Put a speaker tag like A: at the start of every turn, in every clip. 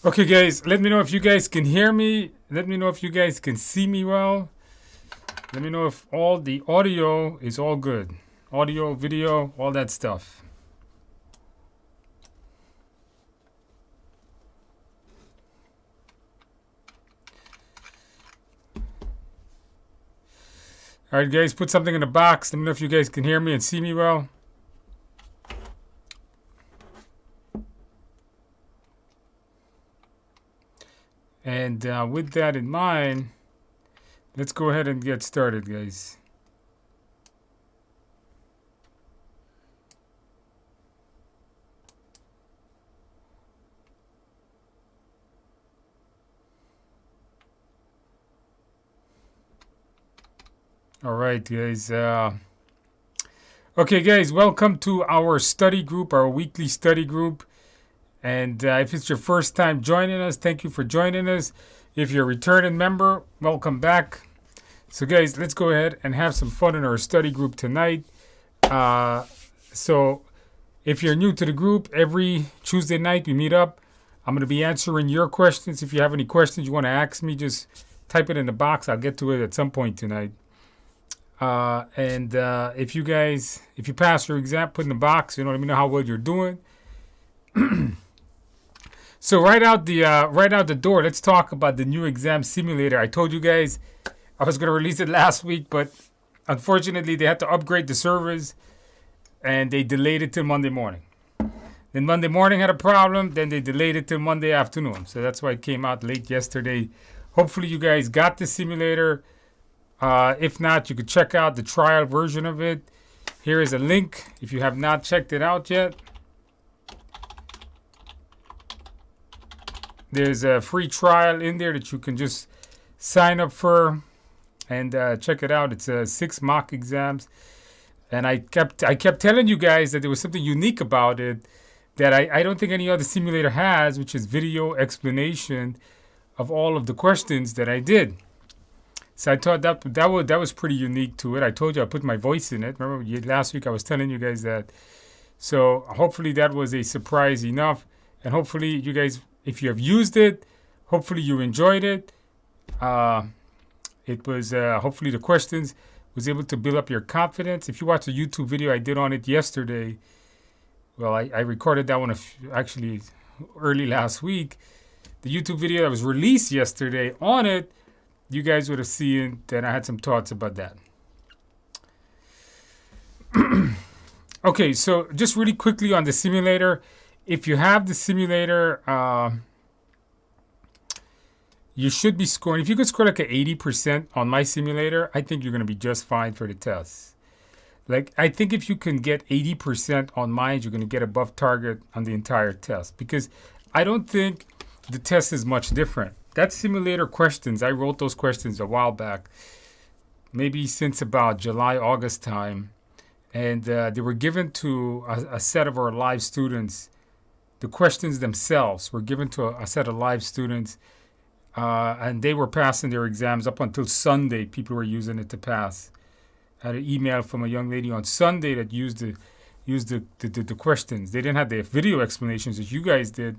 A: Okay, guys, let me know if you guys can hear me. Let me know if you guys can see me well. Let me know if all the audio is all good. Audio, video, all that stuff. All right, guys, put something in the box. Let me know if you guys can hear me and see me well. And with that in mind, let's go ahead and get started, guys. All right, guys. Okay, guys, welcome to our study group, our weekly study group. And if it's your first time joining us, thank you for joining us. If you're a returning member, welcome back. So, guys, let's go ahead and have some fun in our study group tonight. So, if you're new to the group, every Tuesday night we meet up. I'm going to be answering your questions. If you have any questions you want to ask me, just type it in the box. I'll get to it at some point tonight. If you pass your exam, put in the box. Let me know how well you're doing. So right out the door, let's talk about the new exam simulator. I told you guys I was gonna release it last week, but unfortunately they had to upgrade the servers, and they delayed it till Monday morning. Then Monday morning had a problem. Then they delayed it till Monday afternoon. So that's why it came out late yesterday. Hopefully you guys got the simulator. If not, you could check out the trial version of it. Here is a link if you have not checked it out yet. There's a free trial in there that you can just sign up for and check it out. It's 6 mock exams. And I kept telling you guys that there was something unique about it that I don't think any other simulator has, which is video explanation of all of the questions that I did. So I thought that was pretty unique to it. I told you I put my voice in it. Remember last week I was telling you guys that. So hopefully that was a surprise enough. And hopefully you guys, if you have used it, hopefully you enjoyed it. It was hopefully the questions was able to build up your confidence. If you watch the YouTube video I did on it yesterday, well, I recorded that one actually early last week. The YouTube video that was released yesterday on it, you guys would have seen that I had some thoughts about that. Okay, so just really quickly on the simulator. If you have the simulator, you should be scoring. If you could score like an 80% on my simulator, I think you're going to be just fine for the test. Like, I think if you can get 80% on mine, you're going to get above target on the entire test. Because I don't think the test is much different. That simulator questions, I wrote those questions a while back, maybe since about July, August time. And they were given to a set of our live students. The questions themselves were given to a set of live students, and they were passing their exams up until Sunday. People were using it to pass. I had an email from a young lady on Sunday that used the questions. They didn't have the video explanations as you guys did,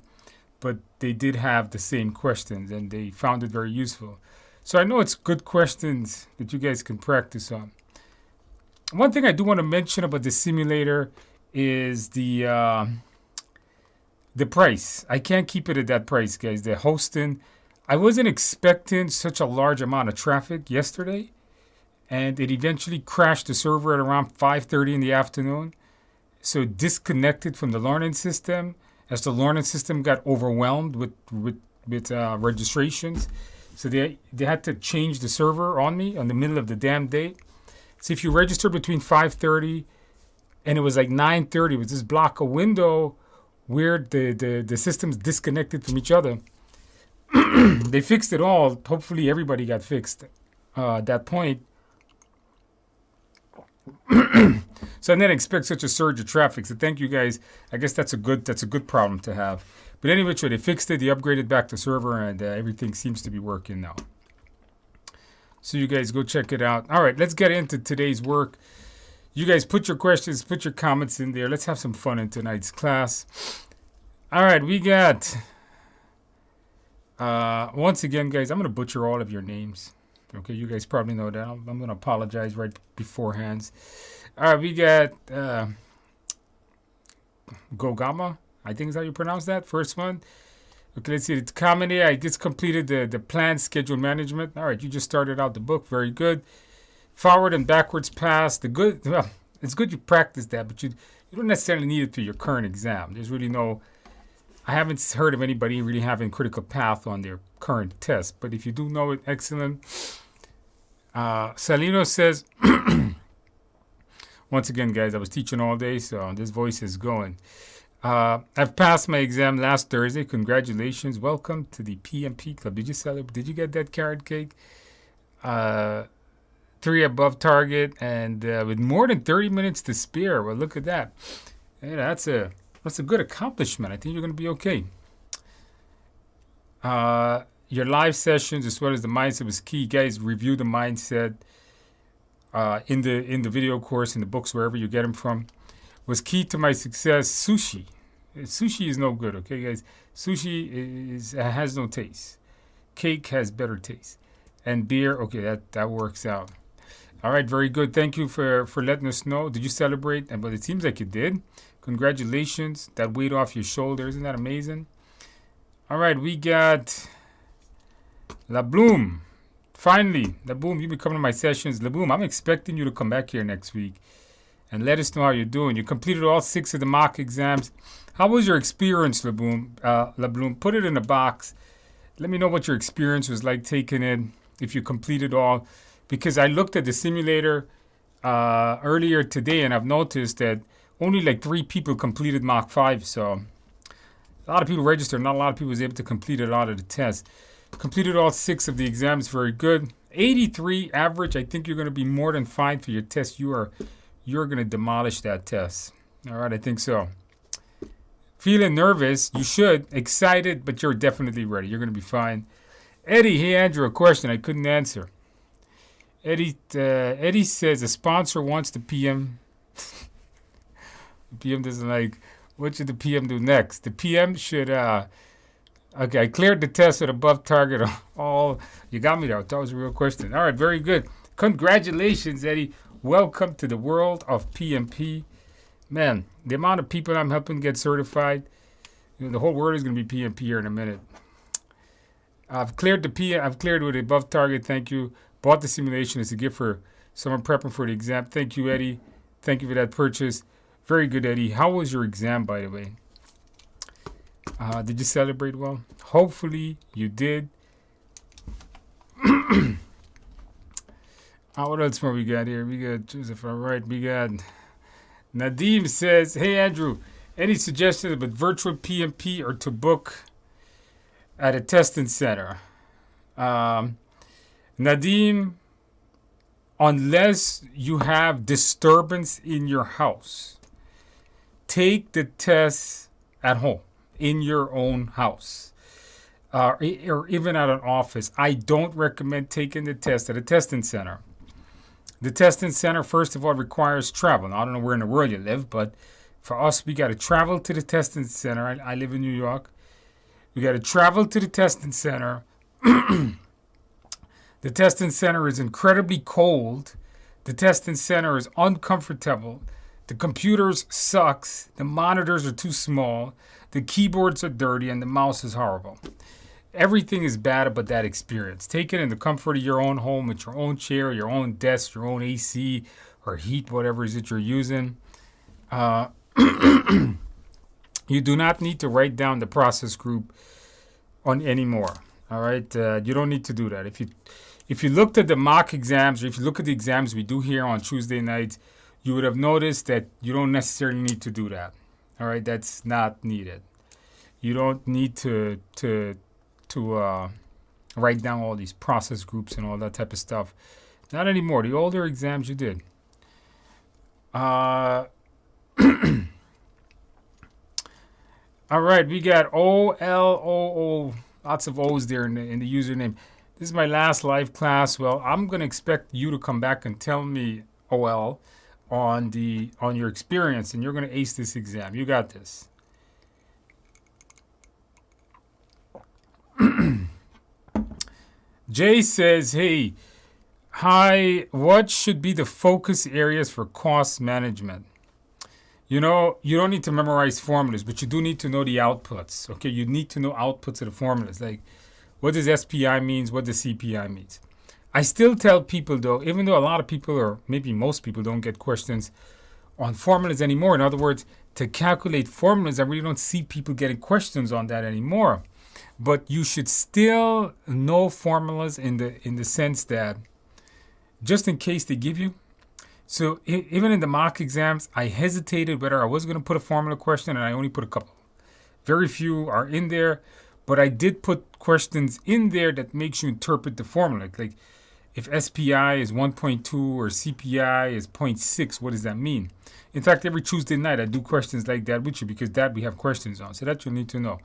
A: but they did have the same questions, and they found it very useful. So I know it's good questions that you guys can practice on. One thing I do want to mention about the simulator is the price. I can't keep it at that price, guys. The hosting. I wasn't expecting such a large amount of traffic yesterday, and it eventually crashed the server at around 5:30 in the afternoon. So it disconnected from the learning system as the learning system got overwhelmed with registrations. So they had to change the server on me in the middle of the damn day. So if you register between 5:30 and it was like 9:30, it was this block of window where the systems disconnected from each other. They fixed it all. Hopefully everybody got fixed at that point. So I didn't expect such a surge of traffic. So thank you guys. I guess that's a good problem to have. But anyway, they fixed it. They upgraded back the server, and everything seems to be working now. So you guys go check it out. All right, let's get into today's work. You guys put your questions, put your comments in there. Let's have some fun in tonight's class. All right, we got Once again, guys, I'm going to butcher all of your names. Okay, you guys probably know that. I'm going to apologize right beforehand. All right, we got Gogama. I think is how you pronounce that. First one. Okay, let's see. It's comedy. I just completed the plan schedule management. All right, you just started out the book. Very good. Forward and backwards pass. Well, it's good you practice that, but you don't necessarily need it through your current exam. There's really no. I haven't heard of anybody really having critical path on their current test. But if you do know it, excellent. Salino says, once again, guys, I was teaching all day, so this voice is going. I've passed my exam last Thursday. Congratulations. Welcome to the PMP Club. Did you celebrate? Did you get that carrot cake? 3 above target and with more than 30 minutes to spare. Well, look at that. Yeah, that's a good accomplishment. I think you're going to be okay. Your live sessions as well as the mindset was key. Guys, review the mindset in the video course, in the books, wherever you get them from. Was key to my success. Sushi. Sushi is no good, okay, guys? Sushi has no taste. Cake has better taste. And beer, okay, that works out. All right, very good. Thank you for letting us know. Did you celebrate? But it seems like you did. Congratulations. That weight off your shoulder. Isn't that amazing? All right, we got La Bloom. Finally, La Bloom, you've been coming to my sessions. La Bloom, I'm expecting you to come back here next week and let us know how you're doing. You completed all 6 of the mock exams. How was your experience, La Bloom? Put it in a box. Let me know what your experience was like taking it, if you completed all. Because I looked at the simulator earlier today, and I've noticed that only like 3 people completed Mach 5. So a lot of people registered. Not a lot of people was able to complete a lot of the tests. Completed all 6 of the exams. Very good. 83 average. I think you're going to be more than fine for your test. You're going to demolish that test. All right, I think so. Feeling nervous? You should. Excited, but you're definitely ready. You're going to be fine. Eddie, hey Andrew, a question I couldn't answer. Eddie says a sponsor wants the PM. The PM doesn't like. What should the PM do next? The PM should. Okay, I cleared the test with above target. All you got me there. That was a real question. All right, very good. Congratulations, Eddie. Welcome to the world of PMP. Man, the amount of people I'm helping get certified, the whole world is going to be PMP here in a minute. I've cleared the PM. I've cleared with above target. Thank you. Bought the simulation as a gift for someone prepping for the exam. Thank you, Eddie. Thank you for that purchase. Very good, Eddie. How was your exam, by the way? Did you celebrate well? Hopefully you did. What else more we got here? We got Joseph. All right, we got Nadim says, hey, Andrew, any suggestions about virtual PMP or to book at a testing center? Nadim, unless you have disturbance in your house, take the test at home, in your own house, or even at an office. I don't recommend taking the test at a testing center. The testing center, first of all, requires travel. Now, I don't know where in the world you live, but for us, we got to travel to the testing center. I live in New York. We got to travel to the testing center. The testing center is incredibly cold. The testing center is uncomfortable. The computers sucks. The monitors are too small. The keyboards are dirty, and the mouse is horrible. Everything is bad about that experience. Take it in the comfort of your own home with your own chair, your own desk, your own AC or heat, whatever it is that you're using. You do not need to write down the process group on anymore. All right, you don't need to do that. If you looked at the mock exams, or if you look at the exams we do here on Tuesday nights, you would have noticed that you don't necessarily need to do that. All right, that's not needed. You don't need to write down all these process groups and all that type of stuff. Not anymore. The older exams you did. All right, we got OLOO. Lots of O's there in the username. This is my last live class. Well, I'm going to expect you to come back and tell me, OL, on your experience, and you're going to ace this exam. You got this. Jay says, hey, hi, what should be the focus areas for cost management? You know, you don't need to memorize formulas, but you do need to know the outputs. Okay, you need to know outputs of the formulas. Like, what does SPI means? What does CPI means? I still tell people, though, even though a lot of people, or maybe most people, don't get questions on formulas anymore. In other words, to calculate formulas, I really don't see people getting questions on that anymore. But you should still know formulas in the sense that just in case they give you. So even in the mock exams, I hesitated whether I was going to put a formula question, and I only put a couple. Very few are in there, but I did put questions in there that makes you interpret the formula. Like if SPI is 1.2 or CPI is 0.6, what does that mean? In fact, every Tuesday night I do questions like that with you because that we have questions on. So that you'll need to know.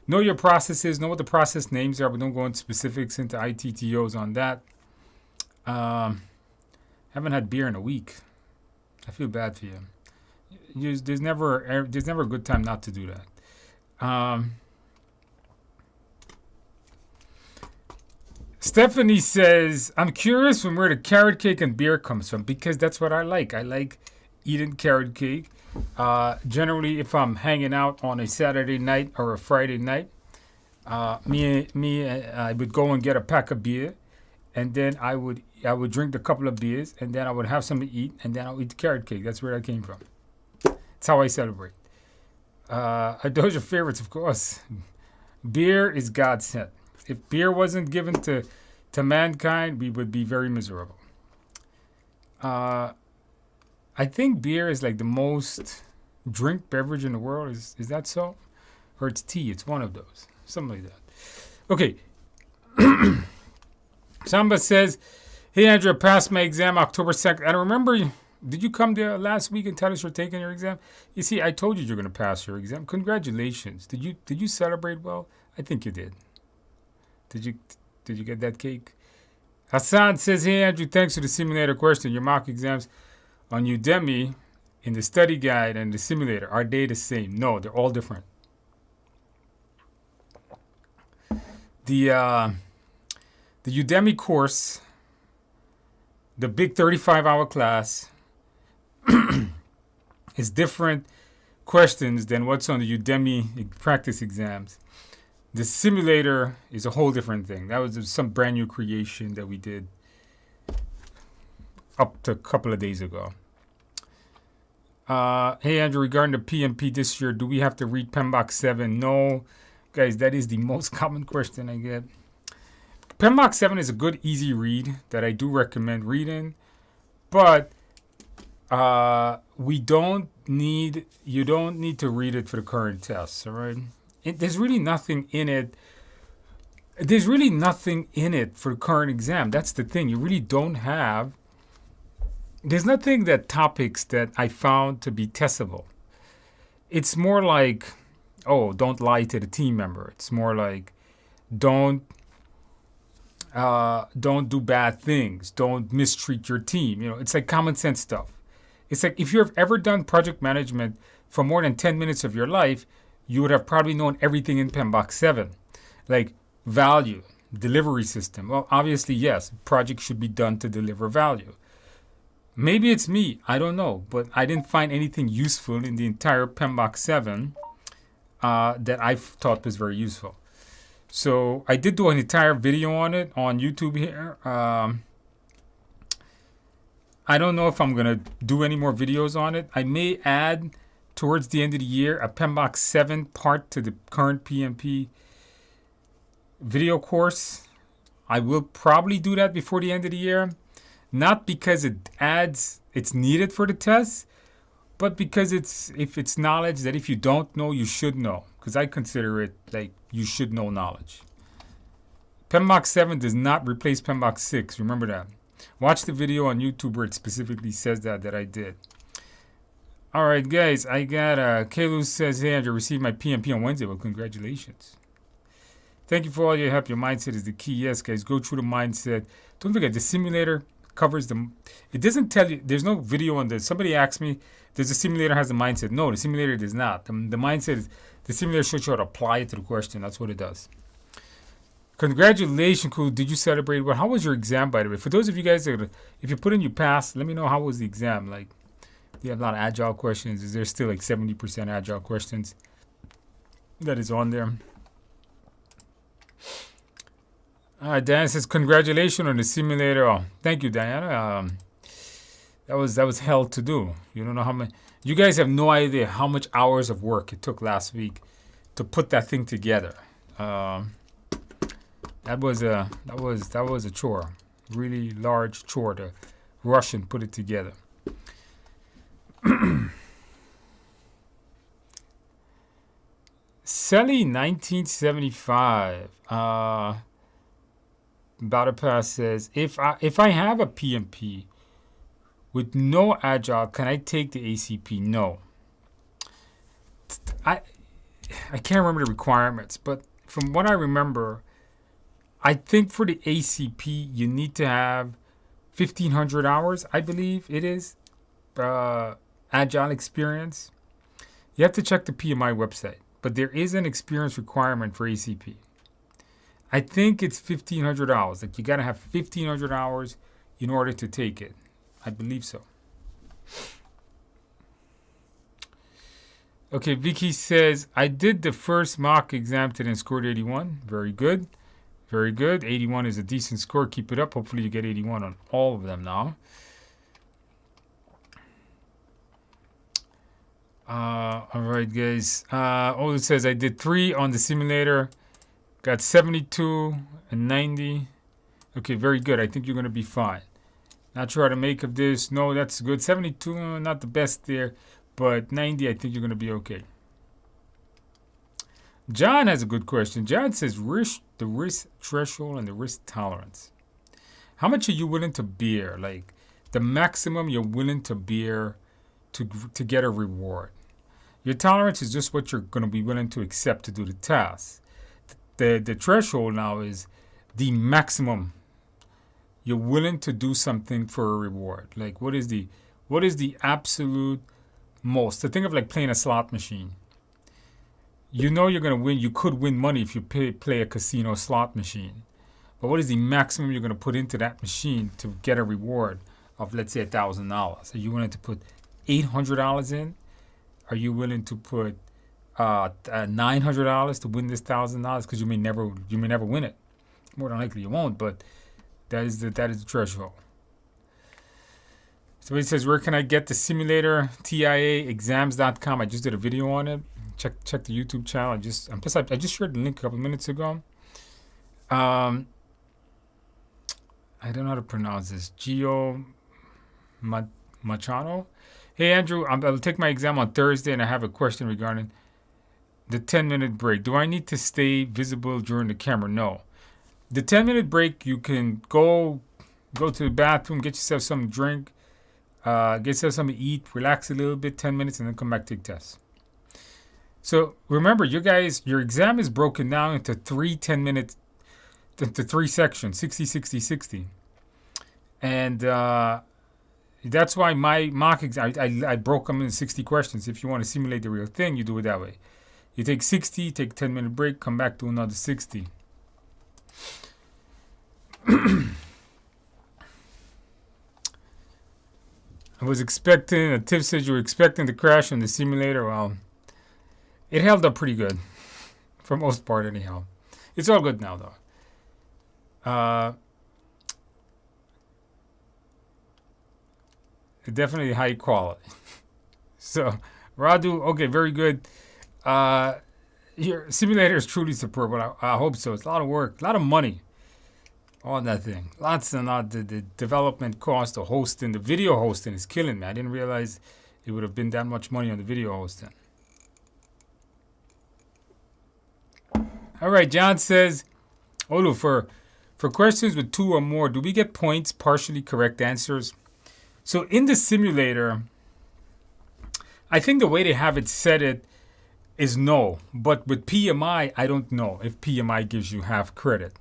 A: Know your processes, know what the process names are, but don't go into specifics into ITTOs on that. Haven't had beer in a week. I feel bad for you. There's never a good time not to do that. Stephanie says, I'm curious from where the carrot cake and beer comes from because that's what I like. I like eating carrot cake. Generally, if I'm hanging out on a Saturday night or a Friday night, I would go and get a pack of beer, and then I would drink a couple of beers, and then I would have something to eat, and then I'll eat the carrot cake. That's where that came from. That's how I celebrate. Those are favorites, of course. Beer is God sent. If beer wasn't given to mankind, we would be very miserable. I think beer is like the most drink beverage in the world. Is that so? Or it's tea. It's one of those. Something like that. Okay. Samba says, hey, Andrew, I passed my exam October 2nd. I don't remember, did you come there last week and tell us you're taking your exam? You see, I told you you're going to pass your exam. Congratulations. Did you celebrate well? I think you did. Did you get that cake? Hassan says, hey, Andrew, thanks for the simulator question. Your mock exams on Udemy in the study guide and the simulator, are they the same? No, they're all different. The Udemy course, the big 35-hour class, is different questions than what's on the Udemy practice exams. The simulator is a whole different thing. That was some brand new creation that we did up to a couple of days ago. Hey, Andrew, regarding the PMP this year, do we have to read PMBOK 7? No. Guys, that is the most common question I get. PMBOK 7 is a good, easy read that I do recommend reading. But you don't need to read it for the current tests, all right? There's really nothing in it. There's really nothing in it for the current exam. That's the thing. You really don't have. There's nothing topics that I found to be testable. It's more like, oh, don't lie to the team member. It's more like, don't do bad things. Don't mistreat your team. It's like common sense stuff. It's like if you've ever done project management for more than 10 minutes of your life, you would have probably known everything in PMBOK 7. Like value, delivery system. Well, obviously, yes, project should be done to deliver value. Maybe it's me, I don't know, but I didn't find anything useful in the entire PMBOK 7 that I thought was very useful. So I did do an entire video on it on YouTube here. I don't know if I'm going to do any more videos on it. I may add towards the end of the year a PMBOK 7 part to the current PMP video course. I will probably do that before the end of the year. Not because it's needed for the test, but because it's knowledge that if you don't know, you should know. Because I consider it like you should know knowledge. PMBOK 7 does not replace PMBOK 6. Remember that. Watch the video on YouTube where it specifically says that I did. All right, guys. I got Kalu says, hey, Andrew, received my PMP on Wednesday. Well, congratulations. Thank you for all your help. Your mindset is the key. Yes, guys, go through the mindset. Don't forget, the simulator covers them. It doesn't tell you. There's no video on this. Somebody asked me, does the simulator has the mindset? No, the simulator does not. The mindset is, the simulator shows you how to apply it to the question. That's what it does. Congratulations, cool. Did you celebrate? Well, how was your exam, by the way? For those of you guys that, if you put in your pass, let me know how was the exam. Like, do you have a lot of agile questions? Is there still like 70% agile questions that is on there? Diana says, congratulations on the simulator. Oh, thank you, Diana. That was hell to do. You don't know how many. You guys have no idea how much hours of work it took last week to put that thing together. That was a chore, really large chore to rush and put it together. Selly 1975. Battle Pass says, if I have a PMP with no agile, can I take the ACP? No. I can't remember the requirements, but from what I remember, I think for the ACP you need to have 1,500 hours, I believe it is, agile experience. You have to check the PMI website, but there is an experience requirement for ACP. I think it's 1,500 hours. Like, you got to have 1,500 hours in order to take it. I believe so. Okay, Vicky says, I did the first mock exam today and scored 81. Very good. Very good. 81 is a decent score. Keep it up. Hopefully you get 81 on all of them now. All right, guys. It says I did 3 on the simulator. Got 72 and 90. Okay, very good. I think you're going to be fine. Not sure how to make of this. No, that's good. 72, not the best there. But 90, I think you're going to be okay. John has a good question. John says, the risk threshold and the risk tolerance. How much are you willing to bear? Like, the maximum you're willing to bear to get a reward. Your tolerance is just what you're going to be willing to accept to do the task. The threshold now is the maximum you're willing to do something for a reward. Like, what is the absolute most? To think of like playing a slot machine. You know you're going to win. You could win money if you play a casino slot machine. But what is the maximum you're going to put into that machine to get a reward of, let's say, $1,000? Are you willing to put $800 in? Are you willing to put $900 to win this $1,000? Because you may never win it. More than likely you won't, but that is the threshold. So it says, where can I get the simulator? TIAexams.com. I just did a video on it. Check the YouTube channel. I just shared the link a couple minutes ago. I don't know how to pronounce this. Gio Machado. Hey Andrew, I'll take my exam on Thursday, and I have a question regarding the 10-minute break. Do I need to stay visible during the camera? No. The 10-minute break, you can go to the bathroom, get yourself something to drink, get yourself something to eat, relax a little bit, 10 minutes, and then come back take tests. So remember, your exam is broken down into 3 10-minute, into 3 sections, 60, 60, 60. And that's why my mock exam, I broke them into 60 questions. If you want to simulate the real thing, you do it that way. You take 60, take a 10-minute break, come back to another 60. I was expecting, Tiff says you were expecting to crash on the simulator. Well, it held up pretty good. For most part, anyhow. It's all good now, though. Definitely high quality. So, Radu, okay, very good. Your simulator is truly superb, but I hope so. It's a lot of work, a lot of money on that thing. Lots and lots. The development cost, the hosting, the video hosting is killing me. I didn't realize it would have been that much money on the video hosting. All right, John says, Olu, for questions with 2 or more, do we get points, partially correct answers? So in the simulator, I think the way they have it set it is no. But with PMI, I don't know if PMI gives you half credit.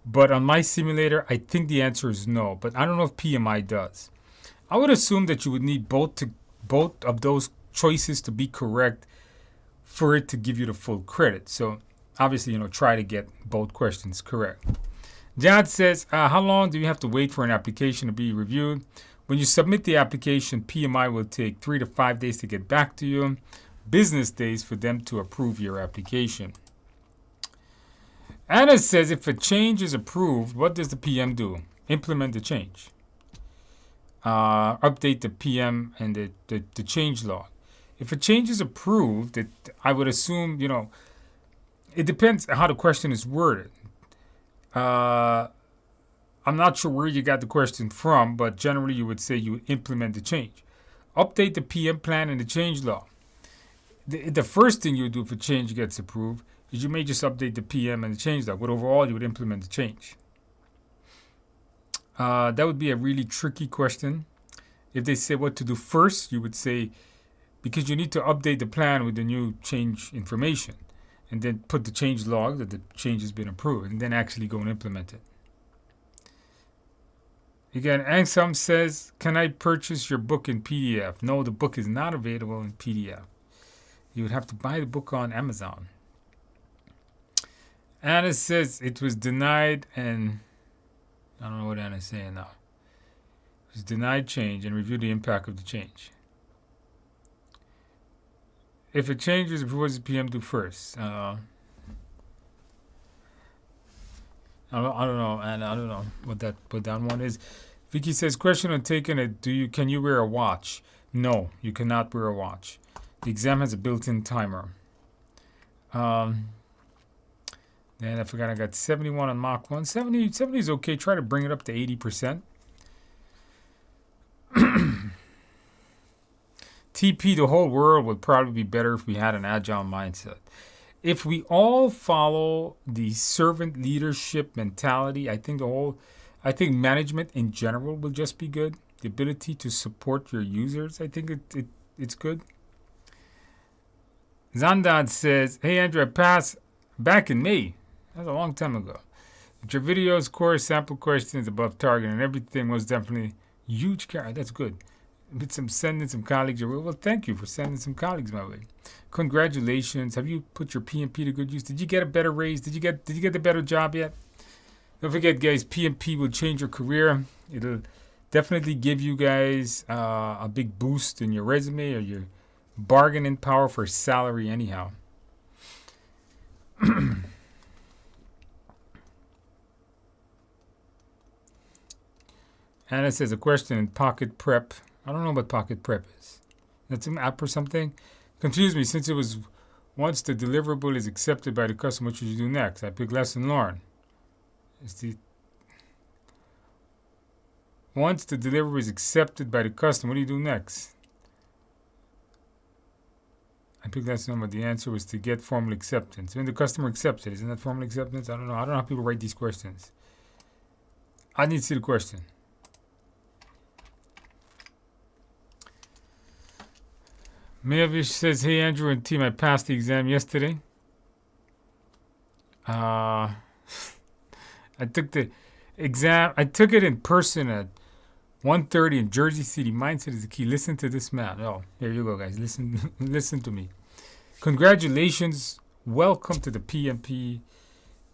A: But on my simulator, I think the answer is no. But I don't know if PMI does. I would assume that you would need both of those choices to be correct for it to give you the full credit. So obviously, try to get both questions correct. John says, how long do you have to wait for an application to be reviewed? When you submit the application, PMI will take 3 to 5 days to get back to you. Business days for them to approve your application. Anna says, if a change is approved, what does the PM do? Implement the change. Update the PM and the change log. If a change is approved, I would assume, it depends how the question is worded. I'm not sure where you got the question from, but generally you would say you would implement the change. Update the PM plan and the change log. The first thing you would do if a change gets approved is you may just update the PM and the change log, but overall you would implement the change. That would be a really tricky question. If they say what to do first, you would say, because you need to update the plan with the new change information, and then put the change log that the change has been approved, and then actually go and implement it. Again, Ansem says, can I purchase your book in PDF? No, the book is not available in PDF. You would have to buy the book on Amazon. Anna says it was denied, and I don't know what Anna's saying now. It was denied change and review the impact of the change. If a change is approved, what does the PM do first? I don't know, and I don't know what that one is. Vicky says, question on taking it, can you wear a watch? No, you cannot wear a watch. The exam has a built-in timer. Then I forgot I got 71 on Mach 1. 70 is okay. Try to bring it up to 80%. TP, the whole world would probably be better if we had an agile mindset. If we all follow the servant leadership mentality, I think management in general will just be good. The ability to support your users, I think it's good. Zandad says, hey Andrew, I passed back in May. That was a long time ago. But your videos, course, sample questions above target, and everything was definitely huge carry. That's good. Sending some colleagues your way. Well, thank you for sending some colleagues my way. Congratulations. Have you put your PMP to good use? Did you get a better raise? Did you get the better job yet? Don't forget, guys, PMP will change your career. It'll definitely give you guys a big boost in your resume or your bargaining power for salary anyhow. Anna says a question in Pocket Prep. I don't know what Pocket Prep is. That's an app or something? Confused me since it was once the deliverable is accepted by the customer, what should you do next? I pick lesson learned. Once the deliverable is accepted by the customer, what do you do next? I picked lesson learned, but the answer was to get formal acceptance. When the customer accepts it, isn't that formal acceptance? I don't know. I don't know how people write these questions. I need to see the question. Mayavish says, hey Andrew and team, I passed the exam yesterday. I took the exam. I took it in person at 1:30 in Jersey City. Mindset is the key. Listen to this man. Oh, here you go, guys. Listen to me. Congratulations. Welcome to the PMP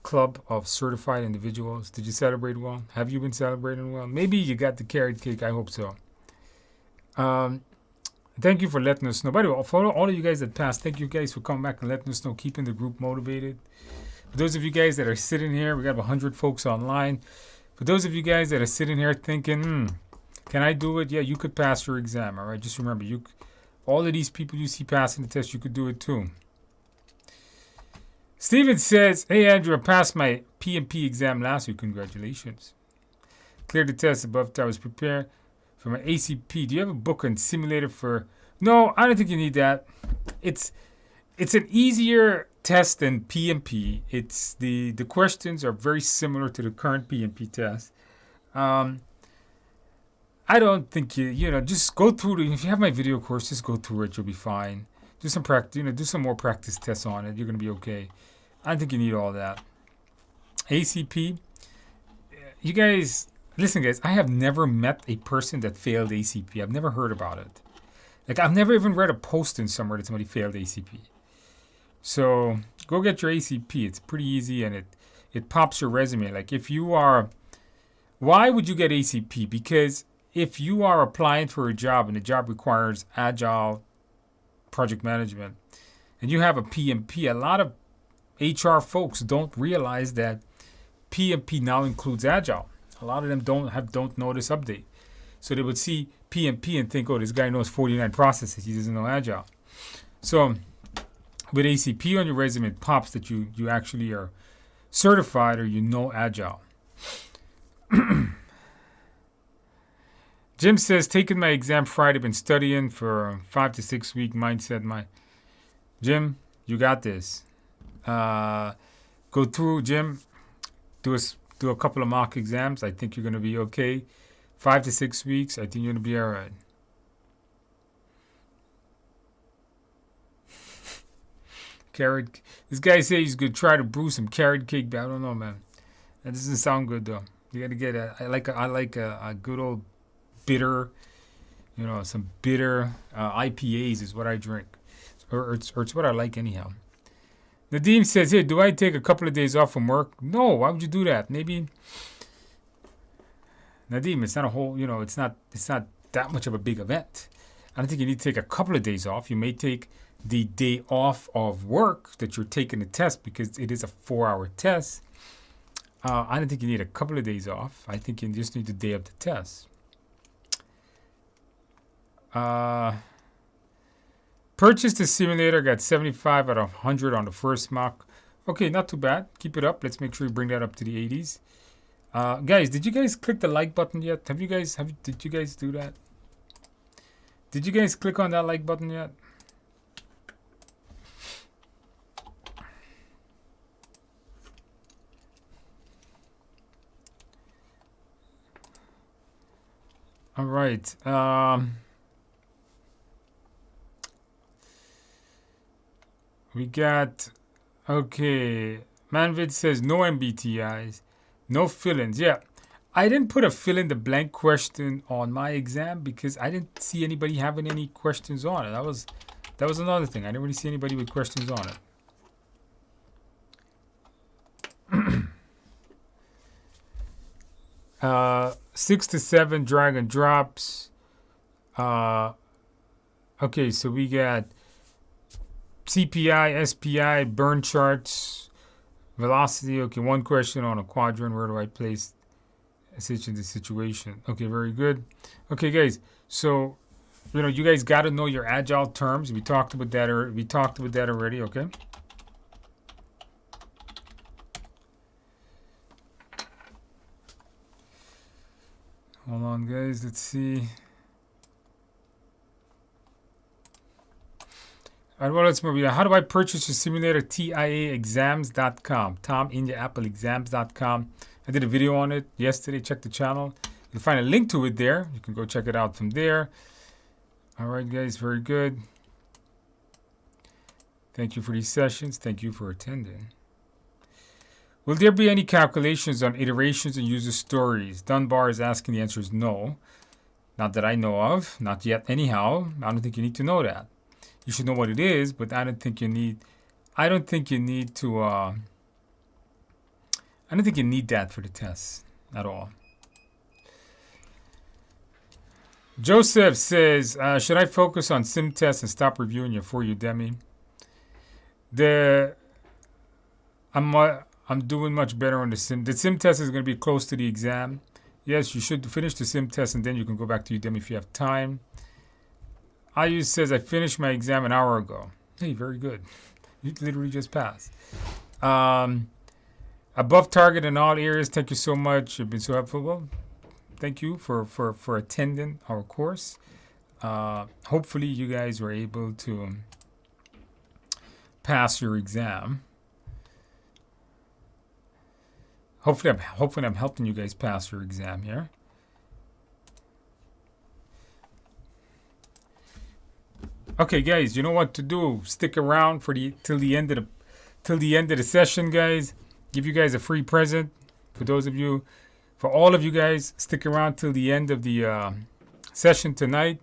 A: Club of Certified Individuals. Did you celebrate well? Have you been celebrating well? Maybe you got the carrot cake. I hope so. Thank you for letting us know. By the way, for all of you guys that passed, thank you guys for coming back and letting us know, keeping the group motivated. For those of you guys that are sitting here, we got 100 folks online. For those of you guys that are sitting here thinking, can I do it? Yeah, you could pass your exam, all right? Just remember, all of these people you see passing the test, you could do it too. Steven says, hey, Andrew, I passed my PMP exam last week. Congratulations. Cleared the test above. I was prepared for my ACP. Do you have a book on simulator for... No, I don't think you need that. It's an easier test than PMP. It's the questions are very similar to the current PMP test. I don't think just go through if you have my video course, just go through it. You'll be fine. Do some practice, do some more practice tests on it. You're gonna be okay. I don't think you need all that. ACP, you guys. Listen, guys, I have never met a person that failed ACP. I've never heard about it. Like, I've never even read a posting somewhere that somebody failed ACP. So go get your ACP. It's pretty easy, and it pops your resume. Like if you are, why would you get ACP? Because if you are applying for a job and the job requires agile project management and you have a PMP, a lot of HR folks don't realize that PMP now includes agile. A lot of them don't know this update. So they would see PMP and think, oh, this guy knows 49 processes. He doesn't know agile. So with ACP on your resume, it pops that you actually are certified or you know agile. Jim says, taking my exam Friday, been studying for 5 to 6 week mindset. Jim, you got this. Go through, Jim, do a couple of mock exams. I think you're going to be okay. 5 to 6 weeks, I think you're going to be all right. Carrot. This guy says he's going to try to brew some carrot cake, but I don't know, man. That doesn't sound good, though. You got to get I like a good old bitter, some bitter IPAs is what I drink. Or it's what I like anyhow. Nadeem says, hey, do I take a couple of days off from work? No, why would you do that? Maybe, Nadeem, it's not a whole, it's not that much of a big event. I don't think you need to take a couple of days off. You may take the day off of work that you're taking the test because it is a 4-hour test. I don't think you need a couple of days off. I think you just need the day of the test. Purchased the simulator, got 75 out of 100 on the first mock. Okay, not too bad. Keep it up. Let's make sure you bring that up to the 80s. Guys, did you guys click the like button yet? Did you guys do that? Did you guys click on that like button yet? All right. We got, okay. Manvid says no MBTIs, no fill-ins. Yeah, I didn't put a fill in the blank question on my exam because I didn't see anybody having any questions on it. That was another thing. I didn't really see anybody with questions on it. 6 to 7 drag and drops. Okay, so we got CPI, SPI, burn charts, velocity. Okay, one question on a quadrant. Where do I place such in the situation? Okay, very good. Okay, guys. So, you guys got to know your agile terms. We talked about that. Already. Okay. Hold on, guys. Let's see. All right, well, let's move. How do I purchase a simulator? TIAexams.com. Tom India Apple Exams.com. I did a video on it yesterday. Check the channel. You'll find a link to it there. You can go check it out from there. All right, guys. Very good. Thank you for these sessions. Thank you for attending. Will there be any calculations on iterations and user stories? Dunbar is asking. The answer is no. Not that I know of. Not yet anyhow. I don't think you need to know that. You should know what it is, but I don't think you need that for the test at all. Joseph says, should I focus on sim tests and stop reviewing your for Udemy? I'm doing much better on the sim. The sim test is going to be close to the exam. Yes, you should finish the sim test and then you can go back to Udemy if you have time. Ayush says, I finished my exam an hour ago. Hey, very good. You literally just passed. Above target in all areas. Thank you so much. You've been so helpful. Well, thank you for attending our course. Hopefully you guys were able to pass your exam. Hopefully I'm helping you guys pass your exam here. Okay, guys, you know what to do. Stick around till the end of the session, guys. Give you guys a free present. For all of you guys, stick around till the end of the session tonight.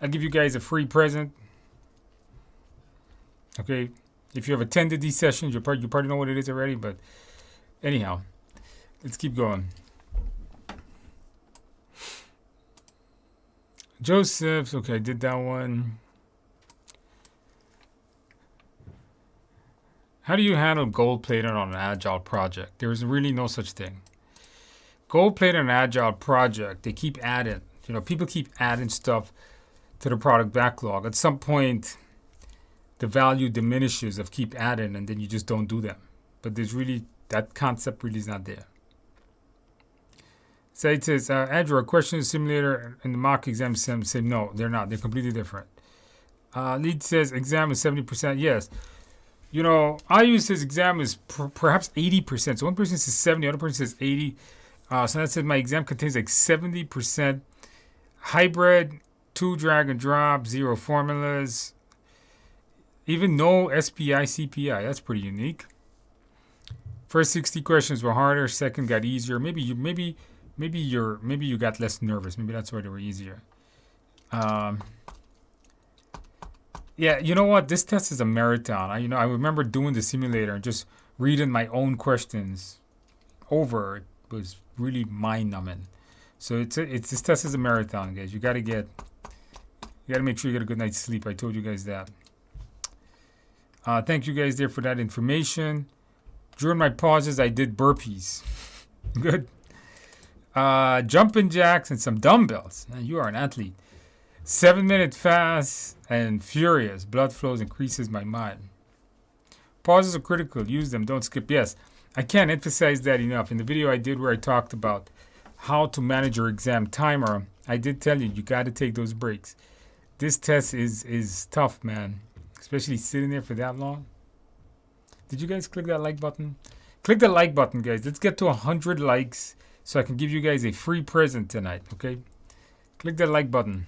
A: I'll give you guys a free present. Okay, If you have attended these sessions, you probably know what it is already. But anyhow, let's keep going. Joseph's, okay, I did that one. How do you handle gold plating on an agile project? There is really no such thing. Gold plating on an agile project, they keep adding. People keep adding stuff to the product backlog. At some point, the value diminishes of keep adding, and then you just don't do them. But there's really, that concept really is not there. So it says, Andrew, a question simulator and the mock exam say no, they're not. They're completely different. Lead says exam is 70%. Yes. I use this exam is perhaps 80%. So one person says 70, other person says 80. So that says my exam contains like 70% hybrid, 2 drag and drop, 0 formulas, even no SPI, CPI. That's pretty unique. First 60 questions were harder. Second got easier. Maybe you got less nervous. Maybe that's why they were easier. Yeah, you know what? This test is a marathon. I remember doing the simulator and just reading my own questions over. It was really mind-numbing. So this test is a marathon, guys. You gotta make sure you get a good night's sleep. I told you guys that. Thank you guys there for that information. During my pauses, I did burpees. Good. Jumping jacks and some dumbbells. Man, you are an athlete. 7-minute fast and furious. Blood flows increases my mind. Pauses are critical. Use them. Don't skip. Yes, I can't emphasize that enough. In the video I did where I talked about how to manage your exam timer, I did tell you got to take those breaks. This test is tough, man. Especially sitting there for that long. Did you guys click that like button? Click the like button, guys. Let's get to 100 likes so I can give you guys a free present tonight, okay? Click that like button.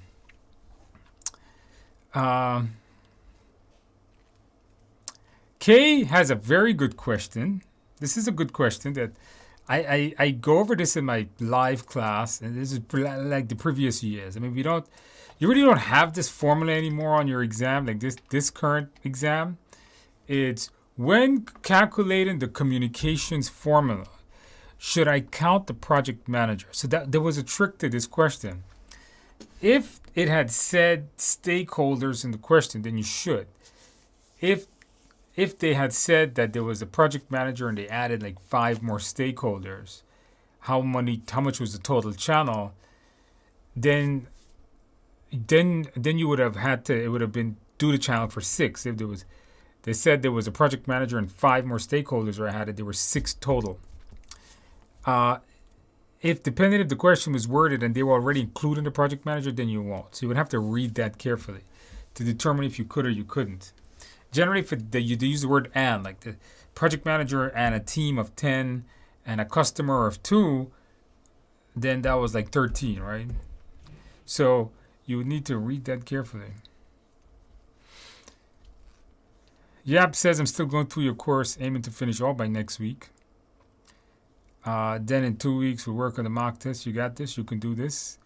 A: Kay has a very good question. This is a good question that I go over this in my live class, and this is like the previous years. I mean, you really don't have this formula anymore on your exam, like this current exam. It's when calculating the communications formula, should I count the project manager? So that there was a trick to this question. If it had said stakeholders in the question, then you should. If they had said that there was a project manager and they added like 5 more stakeholders, how much was the total channel? Then you would have had to. It would have been do the channel for 6. If they said there was a project manager and 5 more stakeholders, or I had it, there were 6 total. If depending if the question was worded and they were already including the project manager, then you won't. So you would have to read that carefully to determine if you could or you couldn't. Generally, if they use the word and, like the project manager and a team of 10 and a customer of 2, then that was like 13, right? So you would need to read that carefully. Yap says, I'm still going through your course, aiming to finish all by next week. Then in 2 weeks, we'll work on the mock test. You got this. You can do this.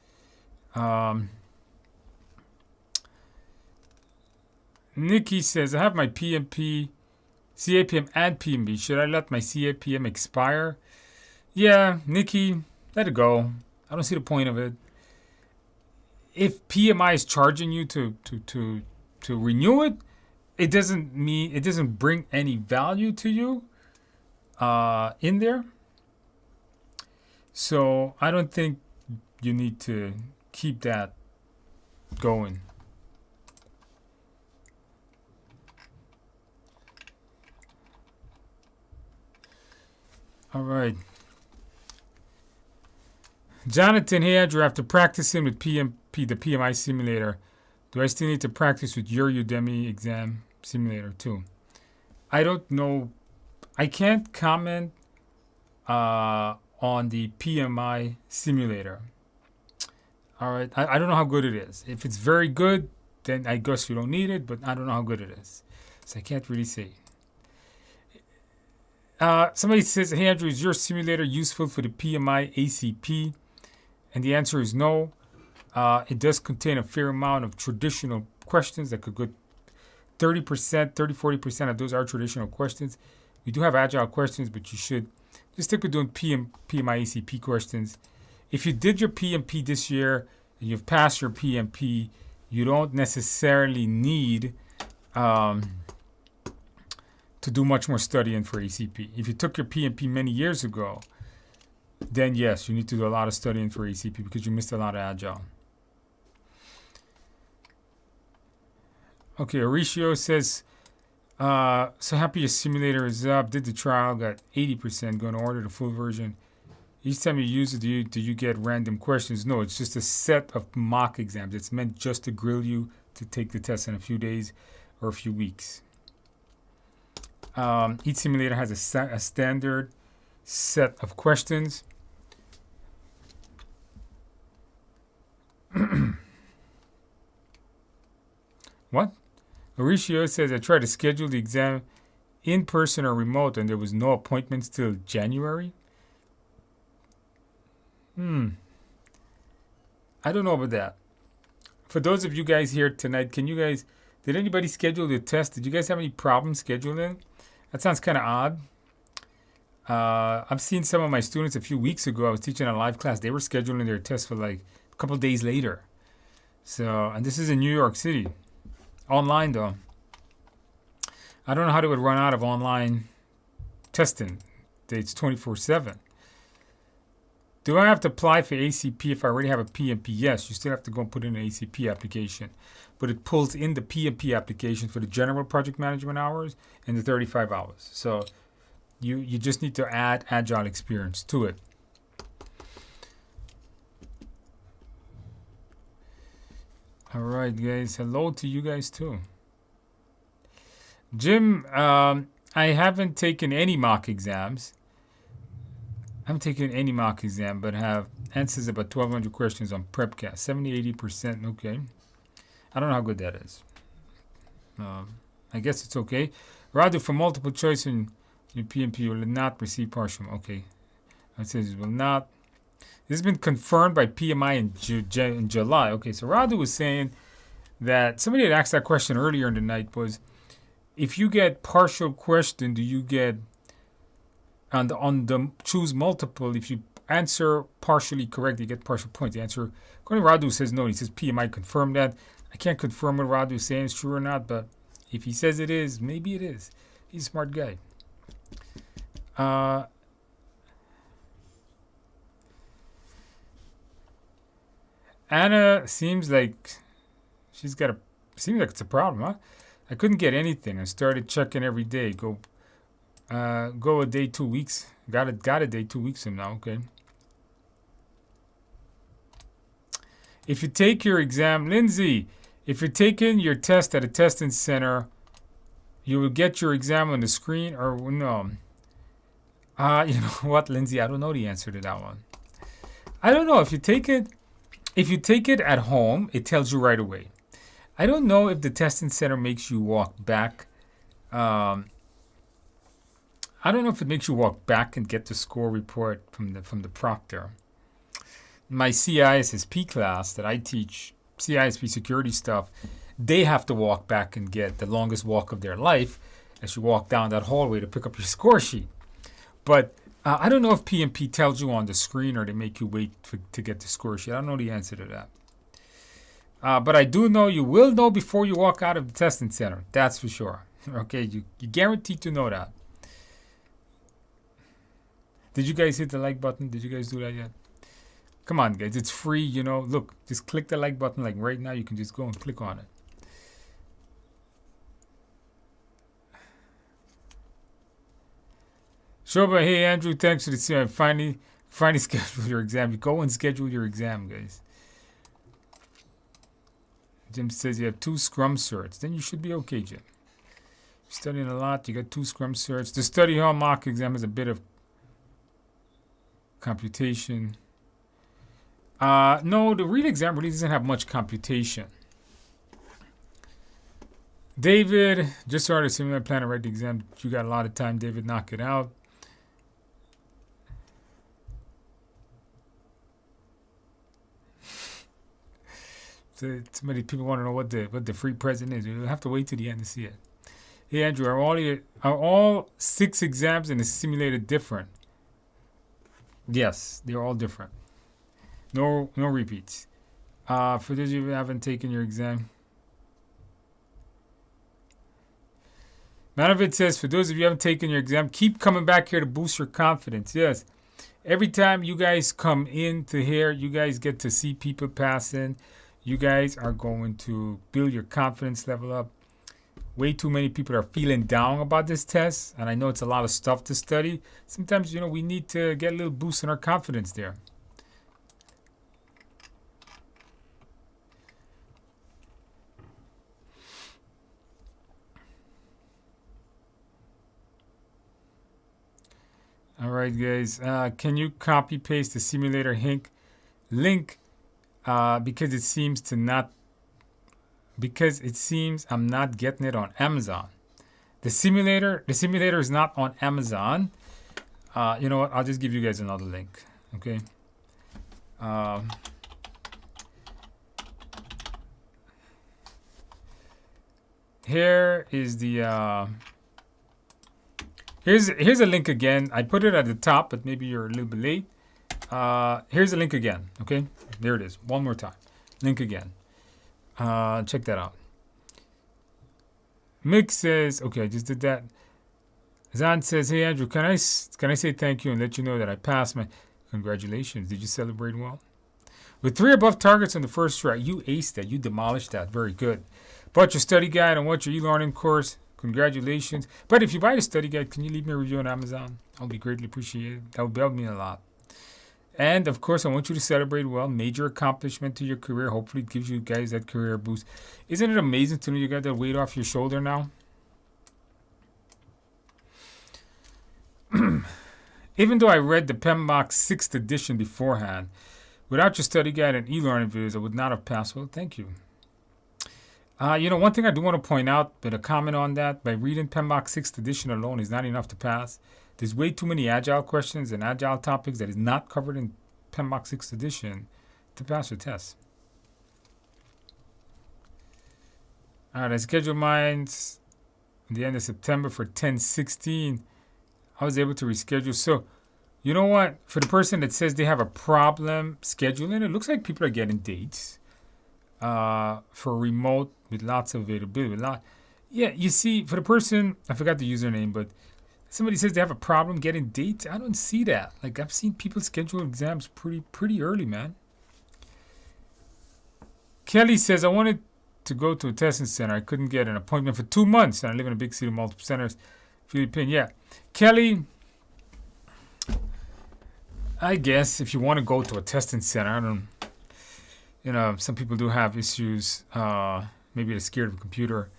A: Nikki says, I have my PMP, CAPM, and PMB. Should I let my CAPM expire? Yeah, Nikki, let it go. I don't see the point of it. If PMI is charging you to renew it, it doesn't bring any value to you in there. So I don't think you need to keep that going. All right. Jonathan, hey Andrew, after practicing with the PMI simulator, do I still need to practice with your Udemy exam simulator too? I don't know. I can't comment on the PMI simulator. All right. I don't know how good it is. If it's very good, then I guess you don't need it, but I don't know how good it is. So I can't really say. Somebody says, hey Andrew, is your simulator useful for the PMI ACP? And the answer is no. It does contain a fair amount of traditional questions that could 30%, 40% of those are traditional questions. We do have agile questions, but you should just stick with doing PMI ACP questions. If you did your PMP this year and you've passed your PMP, you don't necessarily need to do much more studying for ACP. If you took your PMP many years ago, then yes, you need to do a lot of studying for ACP because you missed a lot of agile. Okay, Horatio says, so happy your simulator is up. Did the trial, got 80%. Going to order the full version. Each time you use it, do you get random questions? No, it's just a set of mock exams. It's meant just to grill you to take the test in a few days or a few weeks. Each simulator has a standard set of questions. What? Mauricio says, I tried to schedule the exam in person or remote, and there was no appointments till January. I don't know about that. For those of you guys here tonight, did anybody schedule the test? Did you guys have any problems scheduling? That sounds kind of odd. I've seen some of my students a few weeks ago. I was teaching a live class. They were scheduling their test for like a couple days later. So, and this is in New York City. Online, though. I don't know how they would run out of online testing. It's 24/7. Do I have to apply for ACP if I already have a PMP? Yes, you still have to go and put in an ACP application. But it pulls in the PMP application for the general project management hours and the 35 hours. So you just need to add agile experience to it. All right, guys. Hello to you guys, too. Jim, I haven't taken any mock exams. I haven't taken any mock exam, but have answers about 1,200 questions on PrepCast. 70-80%. Okay. I don't know how good that is. I guess it's okay. Rather, for multiple choice in your PMP, you will not receive partial. Okay. It says you will not. This has been confirmed by PMI in July. Okay, so Radu was saying that somebody had asked that question earlier in the night was, if you get partial question, do you get on the choose multiple? If you answer partially correct, you get partial points. The answer, according to Radu, says no. He says PMI confirmed that. I can't confirm what Radu is saying is true or not, but if he says it is, maybe it is. He's a smart guy. Anna seems like seems like it's a problem, huh? I couldn't get anything. I started checking every day. Go a day 2 weeks. Got a day 2 weeks from now. Okay. If you take your exam, Lindsay, if you're taking your test at a testing center, you will get your exam on the screen or no? You know what, Lindsay? I don't know the answer to that one. I don't know if you take it. If you take it at home, it tells you right away. I don't know if the testing center makes you walk back. I don't know if it makes you walk back and get the score report from the proctor. My CISSP class that I teach, CISP security stuff, they have to walk back and get the longest walk of their life as you walk down that hallway to pick up your score sheet. But I don't know if PMP tells you on the screen or they make you wait to get the score sheet. I don't know the answer to that. But I do know you will know before you walk out of the testing center. That's for sure. Okay, you guaranteed to know that. Did you guys hit the like button? Did you guys do that yet? Come on, guys. It's free, you know. Look, just click the like button. Like right now, you can just go and click on it. Shoba, hey Andrew, thanks for the finally schedule your exam. Go and schedule your exam, guys. Jim says you have 2 Scrum certs. Then you should be okay, Jim. You're studying a lot. You got 2 Scrum certs. The study hall mock exam has a bit of computation. No, the real exam really doesn't have much computation. David, just started a simulator plan to write the exam. You got a lot of time, David. Knock it out. So many people want to know what the free present is. You'll have to wait till the end to see it. Hey Andrew, are all 6 exams in the simulator different? Yes, they're all different. No repeats. For those of you who haven't taken your exam, Manavid says, for those of you who haven't taken your exam, keep coming back here to boost your confidence. Yes. Every time you guys come into here, you guys get to see people passing. You guys are going to build your confidence level up. Way too many people are feeling down about this test. And I know it's a lot of stuff to study. Sometimes, we need to get a little boost in our confidence there. All right, guys. Can you copy paste the simulator link? Because it seems I'm not getting it on Amazon. The simulator is not on Amazon. You know what? I'll just give you guys another link. Okay. Here is the. Here's a link again. I put it at the top, but maybe you're a little bit late. Here's a link again. Okay, there it is. One more time. Link again. Check that out. Mick says, okay, I just did that. Zan says, hey Andrew, can I say thank you and let you know that I passed my. Congratulations. Did you celebrate well? With 3 above targets on the first try, you aced that. You demolished that. Very good. Bought your study guide and watch your e-learning course. Congratulations. But if you buy the study guide, can you leave me a review on Amazon? I'll be greatly appreciated. That would help me a lot. And, of course, I want you to celebrate well. Major accomplishment to your career. Hopefully it gives you guys that career boost. Isn't it amazing to know you got that weight off your shoulder now? Even though I read the PMBOK 6th edition beforehand, without your study guide and e-learning videos, I would not have passed. Well, thank you. One thing I do want to point out, but a comment on that, by reading PMBOK 6th edition alone is not enough to pass. There's way too many agile questions and agile topics that is not covered in PMBOK 6th edition to pass your test. All right, I scheduled mine at the end of September for 10/16. I was able to reschedule. So, you know what? For the person that says they have a problem scheduling, it looks like people are getting dates for remote with lots of availability. Yeah, you see, for the person, I forgot the username, but somebody says they have a problem getting dates. I don't see that. Like, I've seen people schedule exams pretty early, man. Kelly says, I wanted to go to a testing center. I couldn't get an appointment for 2 months, and I live in a big city with multiple centers. Philippine, yeah. Kelly, I guess if you want to go to a testing center, some people do have issues. Maybe they're scared of a computer.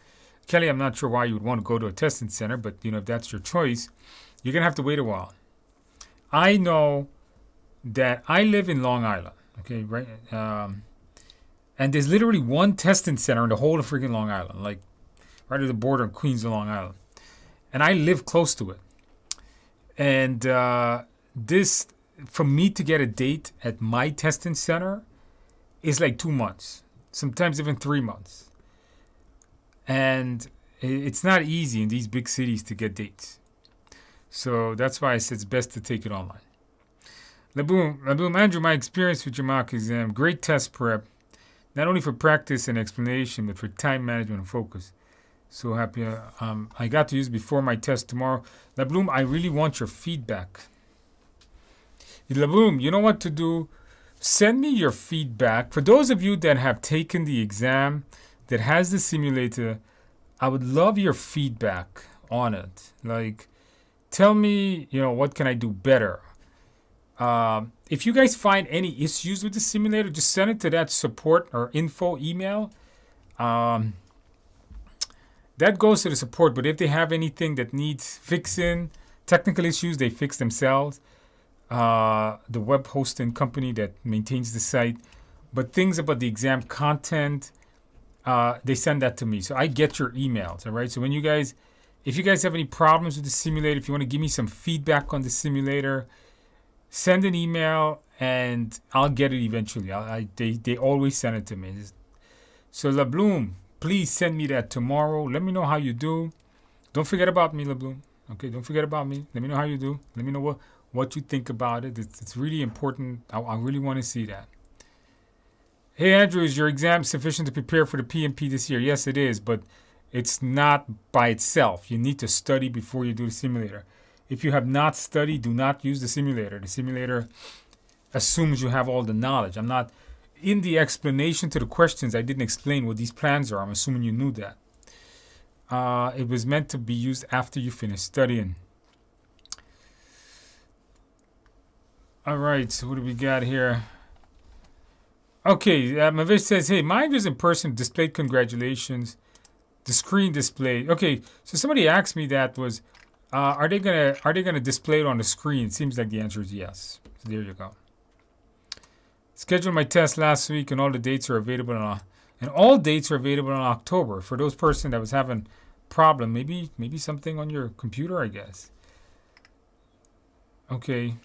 A: Kelly, I'm not sure why you would want to go to a testing center, but if that's your choice, you're gonna have to wait a while. I know that I live in Long Island, okay, right? And there's literally one testing center in the whole of freaking Long Island, like right at the border of Queens and Long Island, and I live close to it. And this, for me to get a date at my testing center, is like 2 months, sometimes even 3 months. And it's not easy in these big cities to get dates. So that's why I said it's best to take it online. Laboom, Andrew, my experience with your mock exam, great test prep, not only for practice and explanation, but for time management and focus. So happy. I got to use it before my test tomorrow. Laboom, I really want your feedback. Laboom, you know what to do? Send me your feedback. For those of you that have taken the exam, that has the simulator, I would love your feedback on it. Like, tell me, what can I do better? If you guys find any issues with the simulator, just send it to that support or info email. That goes to the support, but if they have anything that needs fixing, technical issues, they fix themselves. The web hosting company that maintains the site. But things about the exam content, they send that to me. So I get your emails, all right? So if you guys have any problems with the simulator, if you want to give me some feedback on the simulator, send an email and I'll get it eventually. They always send it to me. So LeBloom, please send me that tomorrow. Let me know how you do. Don't forget about me, LeBloom. Okay, don't forget about me. Let me know how you do. Let me know what you think about it. It's really important. I really want to see that. Hey, Andrew, is your exam sufficient to prepare for the PMP this year? Yes, it is, but it's not by itself. You need to study before you do the simulator. If you have not studied, do not use the simulator. The simulator assumes you have all the knowledge. I'm not in the explanation to the questions. I didn't explain what these plans are. I'm assuming you knew that. It was meant to be used after you finish studying. All right, so what do we got here? Okay, Mavish says, hey, mine was in person displayed. Congratulations. The screen display. Okay, so somebody asked me that was, are they gonna display it on the screen? It seems like the answer is yes. So there you go. Scheduled my test last week, and all the dates are available and all dates are available in October. For those person that was having problem, maybe something on your computer, I guess. Okay.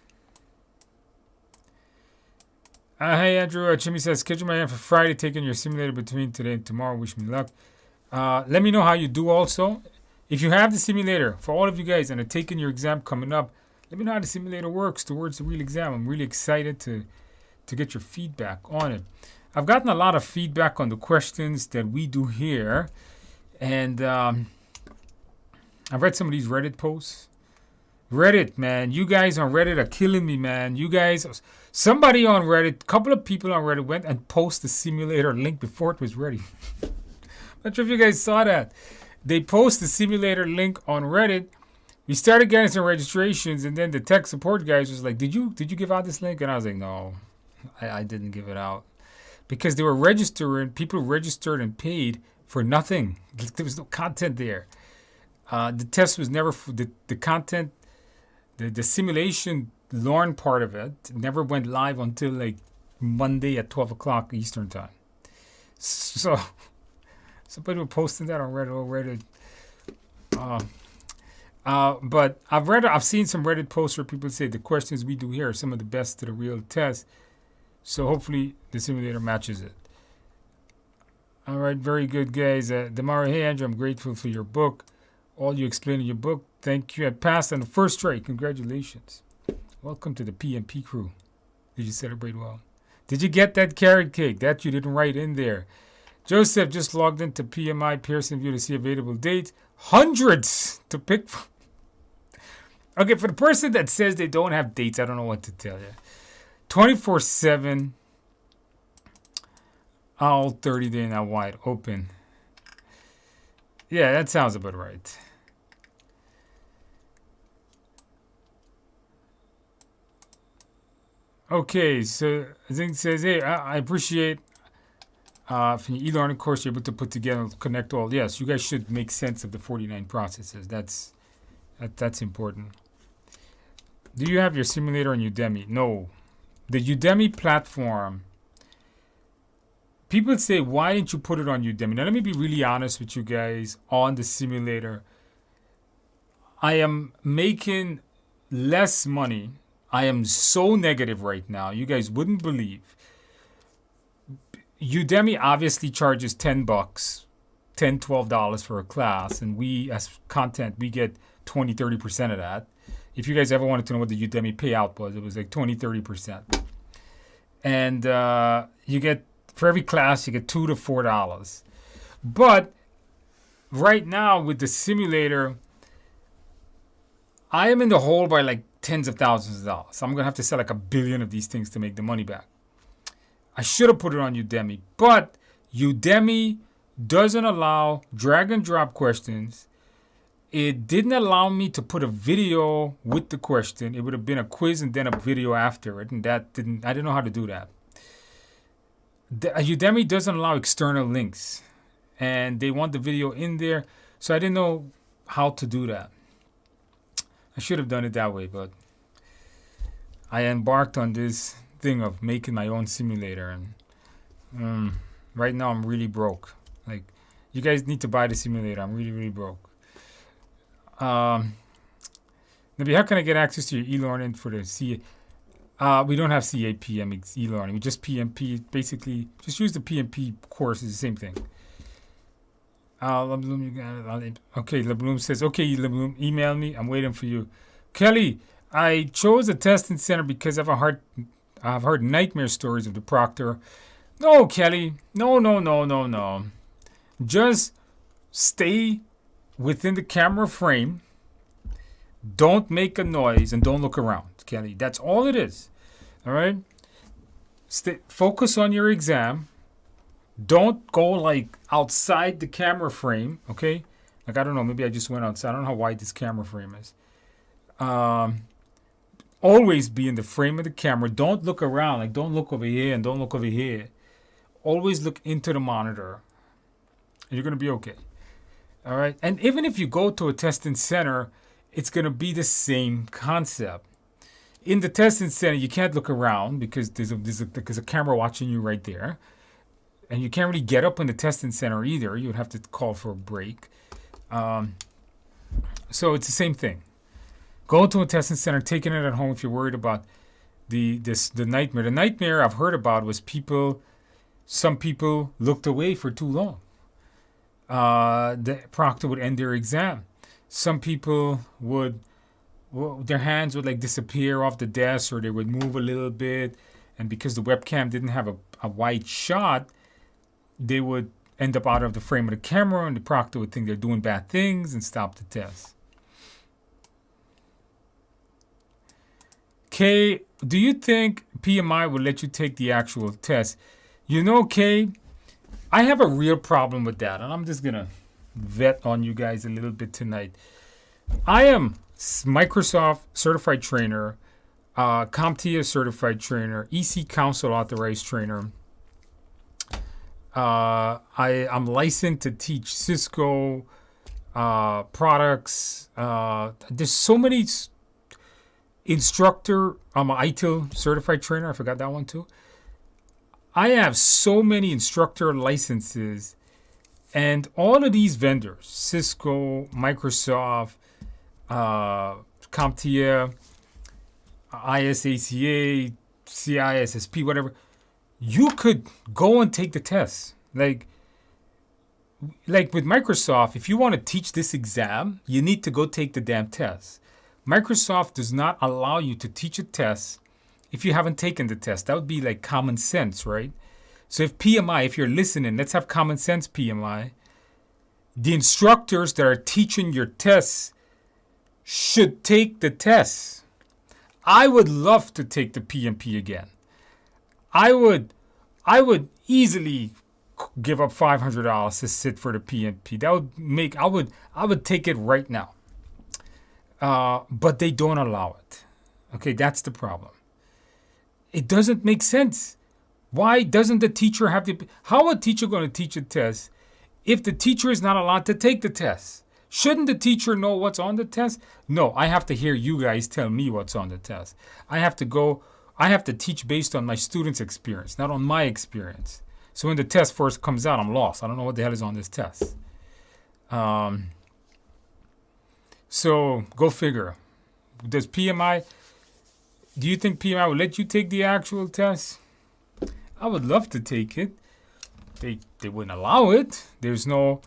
A: Hey, Andrew. Jimmy says, schedule my end for Friday, taking your simulator between today and tomorrow. Wish me luck. Let me know how you do also. If you have the simulator, for all of you guys and are taking your exam coming up, let me know how the simulator works towards the real exam. I'm really excited to get your feedback on it. I've gotten a lot of feedback on the questions that we do here. And I've read some of these Reddit posts. Reddit, man. You guys on Reddit are killing me, man. You guys, somebody on Reddit, a couple of people on Reddit went and posted the simulator link before it was ready. Not sure if you guys saw that. They posted the simulator link on Reddit. We started getting some registrations, and then the tech support guys was like, did you give out this link? And I was like, no, I didn't give it out. Because they were registering, people registered and paid for nothing. There was no content there. The test was never, the content, the simulation learn part of it never went live until like Monday at 12 o'clock Eastern time. So somebody was posting that on Reddit. But I've seen some Reddit posts where people say the questions we do here are some of the best to the real test. So hopefully the simulator matches it. All right, very good, guys. Damara, hey, Andrew, I'm grateful for your book. All you explain in your book. Thank you. I passed on the first try. Congratulations. Welcome to the PMP crew. Did you celebrate well? Did you get that carrot cake? That you didn't write in there. Joseph just logged into PMI Pearson View to see available dates. Hundreds to pick from. Okay, for the person that says they don't have dates, I don't know what to tell you. 24/7. All 30 day now wide open. Yeah, that sounds about right. Okay, so I think it says, hey, I appreciate from your e-learning course you're able to put together and connect all. Yes, you guys should make sense of the 49 processes. That's important. Do you have your simulator on Udemy? No. The Udemy platform, people say, why didn't you put it on Udemy? Now, let me be really honest with you guys on the simulator. I am making less money. I am so negative right now. You guys wouldn't believe. Udemy obviously charges $10, $10, $12 for a class. And we, as content, we get 20, 30% of that. If you guys ever wanted to know what the Udemy payout was, it was like 20, 30%. And you get, for every class, you get $2 to $4. But right now with the simulator, I am in the hole by like tens of thousands of dollars. So I'm going to have to sell like 1 billion of these things to make the money back. I should have put it on Udemy. But Udemy doesn't allow drag and drop questions. It didn't allow me to put a video with the question. It would have been a quiz and then a video after it. And I didn't know how to do that. Udemy doesn't allow external links. And they want the video in there. So I didn't know how to do that. I should have done it that way, but I embarked on this thing of making my own simulator. And right now I'm really broke. Like, you guys need to buy the simulator. I'm really, really broke. Nabi, how can I get access to your e-learning for the CA? We don't have CAPM e-learning. We just PMP. Basically, just use the PMP course. It's the same thing. LeBloom, you got it. Okay, LeBloom says, okay, LeBloom, email me. I'm waiting for you. Kelly, I chose a testing center because I've heard nightmare stories of the proctor. No, Kelly. No. Just stay within the camera frame. Don't make a noise and don't look around, Kelly. That's all it is. All right? Focus on your exam. Don't go like outside the camera frame, okay? Like, I don't know, maybe I just went outside. I don't know how wide this camera frame is. Always be in the frame of the camera. Don't look around. Like, don't look over here and don't look over here. Always look into the monitor. And you're going to be okay. All right? And even if you go to a testing center, it's going to be the same concept. In the testing center, you can't look around because there's a camera watching you right there. And you can't really get up in the testing center either. You'd have to call for a break. So it's the same thing. Go to a testing center, taking it at home if you're worried about the nightmare. The nightmare I've heard about was some people looked away for too long. The proctor would end their exam. Some people their hands would like disappear off the desk, or they would move a little bit. And because the webcam didn't have a wide shot, they would end up out of the frame of the camera, and the proctor would think they're doing bad things and stop the test. Kay, do you think PMI will let you take the actual test? You know, Kay, I have a real problem with that, and I'm just going to vet on you guys a little bit tonight. I am Microsoft certified trainer, CompTIA certified trainer, EC Council authorized trainer. I'm licensed to teach Cisco products. There's so many instructor. I'm an ITIL certified trainer. I forgot that one too. I have so many instructor licenses, and all of these vendors, Cisco, Microsoft, CompTIA, ISACA, CISSP, whatever, you could go and take the test. Like with Microsoft, if you want to teach this exam, you need to go take the damn test. Microsoft does not allow you to teach a test if you haven't taken the test. That would be like common sense, right? So if PMI, if you're listening, let's have common sense, PMI. The instructors that are teaching your tests should take the test. I would love to take the PMP again. I would easily give up $500 to sit for the PMP. That would make I would take it right now. But they don't allow it. Okay, that's the problem. It doesn't make sense. Why doesn't the teacher have to? How a teacher going to teach a test if the teacher is not allowed to take the test? Shouldn't the teacher know what's on the test? No, I have to hear you guys tell me what's on the test. I have to teach based on my students' experience, not on my experience. So when the test first comes out, I'm lost. I don't know what the hell is on this test. So go figure. Do you think PMI will let you take the actual test? I would love to take it. They wouldn't allow it. There's no,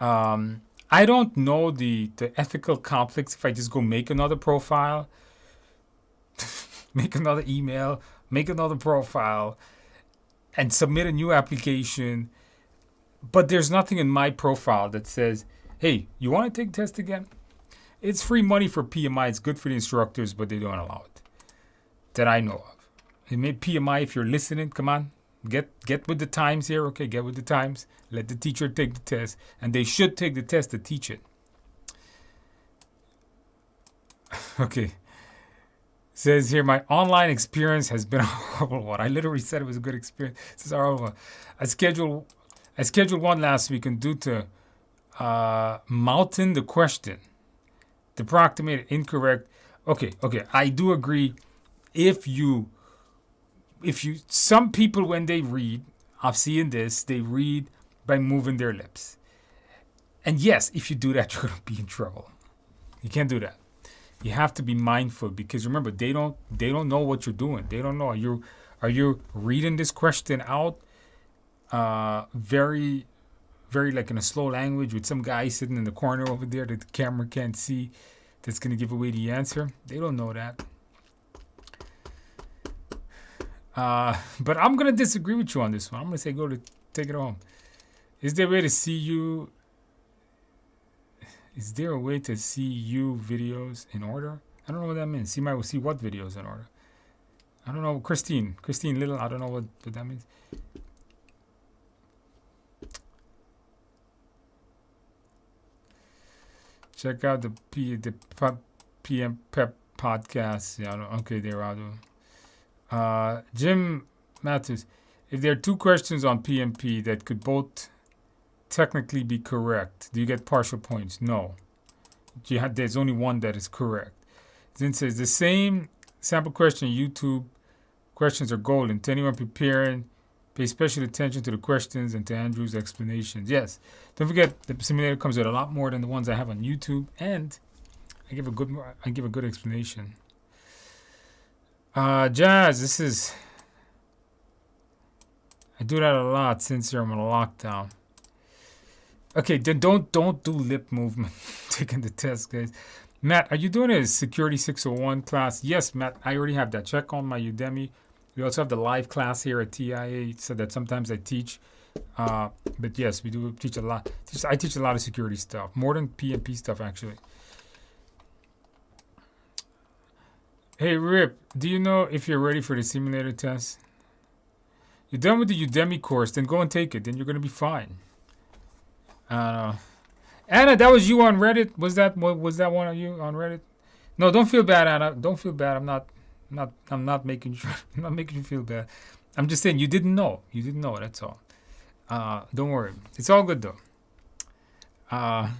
A: I don't know the ethical conflicts if I just go make another profile, make another email, make another profile, and submit a new application. But there's nothing in my profile that says, hey, you want to take the test again? It's free money for PMI. It's good for the instructors, but they don't allow it. That I know of. It may PMI, if you're listening, come on. Get with the times here, okay? Get with the times. Let the teacher take the test. And they should take the test to teach it. Okay. Says here, my online experience has been a horrible one. I literally said it was a good experience. This is a horrible one. I scheduled one last week, and due to mounting the question, the proctor made it incorrect. Okay, I do agree. If you, some people when they read, I've seen this, they read by moving their lips. And yes, if you do that, you're going to be in trouble. You can't do that. You have to be mindful because remember they don't know what you're doing. They don't know. Are you reading this question out very very like in a slow language with some guy sitting in the corner over there that the camera can't see that's going to give away the answer? They don't know that. But I'm going to disagree with you on this one. I'm going to say take it home. Is there a way to see you? Is there a way to see you videos in order? I don't know what that means. See what videos in order? I don't know. Christine Little. I don't know what that means. Check out the PM Pep podcast. Yeah. Okay, they're out. Jim Matthews. If there are two questions on PMP that could both technically be correct, do you get partial points? No. There's only one that is correct. Then it says the same sample question YouTube questions are golden. To anyone preparing, pay special attention to the questions and to Andrew's explanations. Yes. Don't forget the simulator comes with a lot more than the ones I have on YouTube, and I give a good explanation. Jazz, I do that a lot since I'm on lockdown. Okay, then don't do lip movement taking the test, guys. Matt, are you doing a Security 601 class? Yes, Matt, I already have that. Check on my Udemy. We also have the live class here at TIA, so that sometimes I teach. But yes, we do teach a lot. I teach a lot of security stuff, more than PMP stuff, actually. Hey, Rip, do you know if you're ready for the simulator test? You're done with the Udemy course, then go and take it. Then you're going to be fine. Anna, that was you on Reddit? Was that one of you on Reddit? No, don't feel bad, Anna. Don't feel bad. I'm not making you feel bad. I'm just saying you didn't know. You didn't know. That's all. Don't worry. It's all good though. I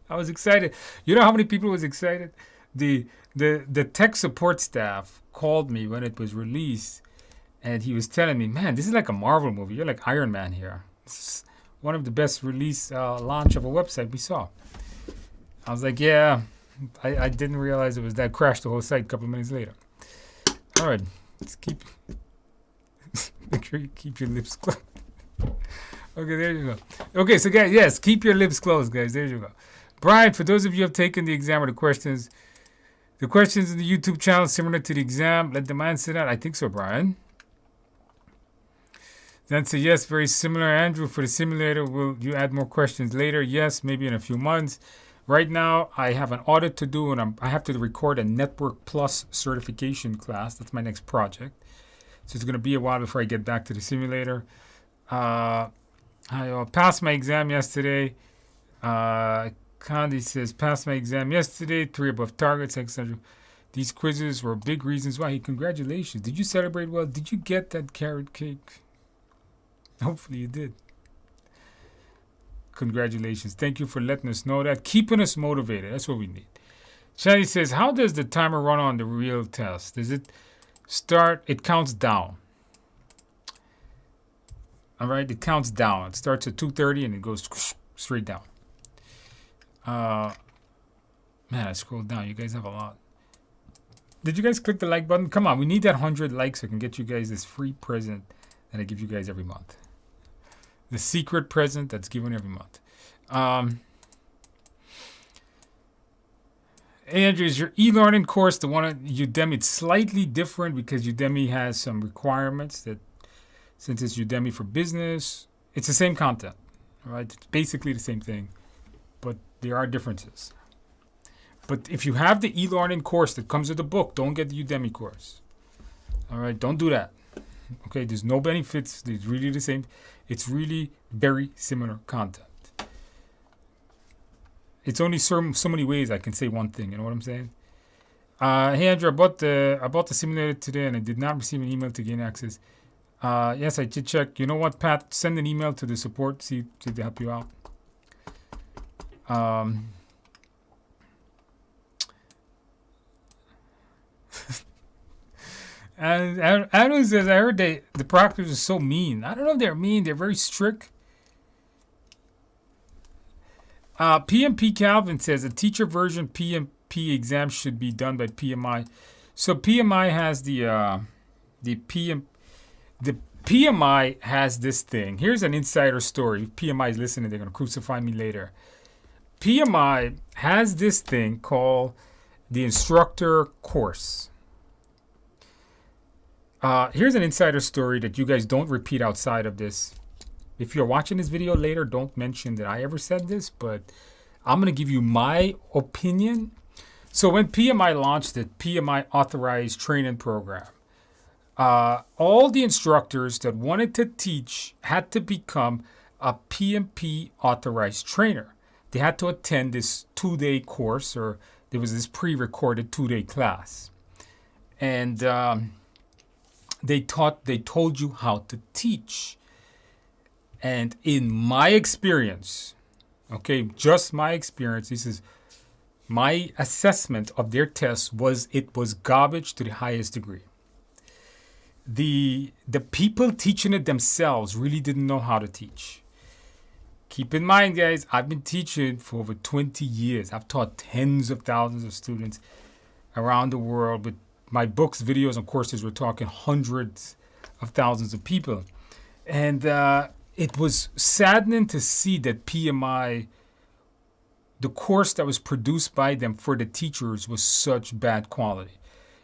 A: was excited. You know how many people was excited? The tech support staff called me when it was released, and he was telling me, "Man, this is like a Marvel movie. You're like Iron Man here. It's one of the best release launch of a website we saw." I was like, "Yeah, I didn't realize it was that. Crashed the whole site a couple of minutes later." All right, let's make sure you keep your lips closed. Okay, there you go. Okay, so guys, yes, keep your lips closed, guys. There you go. Brian, for those of you who have taken the exam or the questions in the YouTube channel similar to the exam, let them answer that. I think so, Brian. Then say yes, very similar. Andrew, for the simulator, will you add more questions later? Yes, maybe in a few months. Right now, I have an audit to do, and I have to record a Network Plus certification class. That's my next project. So it's going to be a while before I get back to the simulator. I passed my exam yesterday. Candy says, passed my exam yesterday. 3 above targets, etc. These quizzes were big reasons why. Hey, congratulations. Did you celebrate well? Did you get that carrot cake? Hopefully you did. Congratulations. Thank you for letting us know that. Keeping us motivated. That's what we need. Shani says, how does the timer run on the real test? Does it start? It counts down. All right, it counts down. It starts at 2:30 and it goes straight down. Man, I scrolled down. You guys have a lot. Did you guys click the like button? Come on, we need that 100 likes so I can get you guys this free present that I give you guys every month. The secret present that's given every month. Andrew, is your e-learning course the one at Udemy? It's slightly different because Udemy has some requirements that, since it's Udemy for business, it's the same content, right? It's basically the same thing, but there are differences. But if you have the e-learning course that comes with the book, don't get the Udemy course. All right, don't do that. Okay, there's no benefits. It's really the same. It's really very similar content. It's only so many ways I can say one thing. You know what I'm saying? Hey Andrew, I bought the simulator today and I did not receive an email to gain access. Yes, I did check. You know what, Pat? Send an email to the support. See if they help you out. And Adam says, I heard the proctors are so mean. I don't know if they're mean. They're very strict. PMP Calvin says, a teacher version exam should be done by PMI. So PMI has the PMI has this thing. Here's an insider story. If PMI is listening, they're gonna crucify me later. PMI has this thing called the instructor course. Here's an insider story that you guys don't repeat outside of this. If you're watching this video later, don't mention that I ever said this, but I'm going to give you my opinion. So when PMI launched the PMI Authorized Training Program, all the instructors that wanted to teach had to become a PMP Authorized Trainer. They had to attend this 2-day course, or there was this pre-recorded 2-day class. And they told you how to teach. And in my experience, okay, just my experience, this is my assessment of their test, it was garbage to the highest degree. The people teaching it themselves really didn't know how to teach. Keep in mind, guys, I've been teaching for over 20 years. I've taught tens of thousands of students around the world. With my books, videos, and courses, we're talking hundreds of thousands of people. And it was saddening to see that PMI, the course that was produced by them for the teachers, was such bad quality.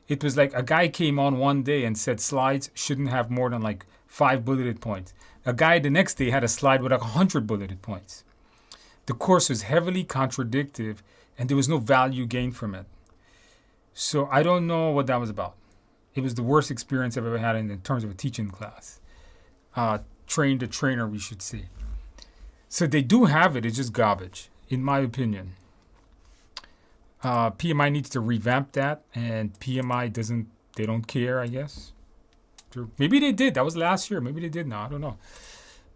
A: It was like a guy came on one day and said slides shouldn't have more than like 5 bulleted points. A guy the next day had a slide with like 100 bulleted points. The course was heavily contradictive and there was no value gained from it. So I don't know what that was about. It was the worst experience I've ever had in terms of a teaching class. Train the trainer, we should say. So they do have it. It's just garbage, in my opinion. PMI needs to revamp that, and PMI they don't care, I guess. Maybe they did. That was last year. Maybe they did now. I don't know.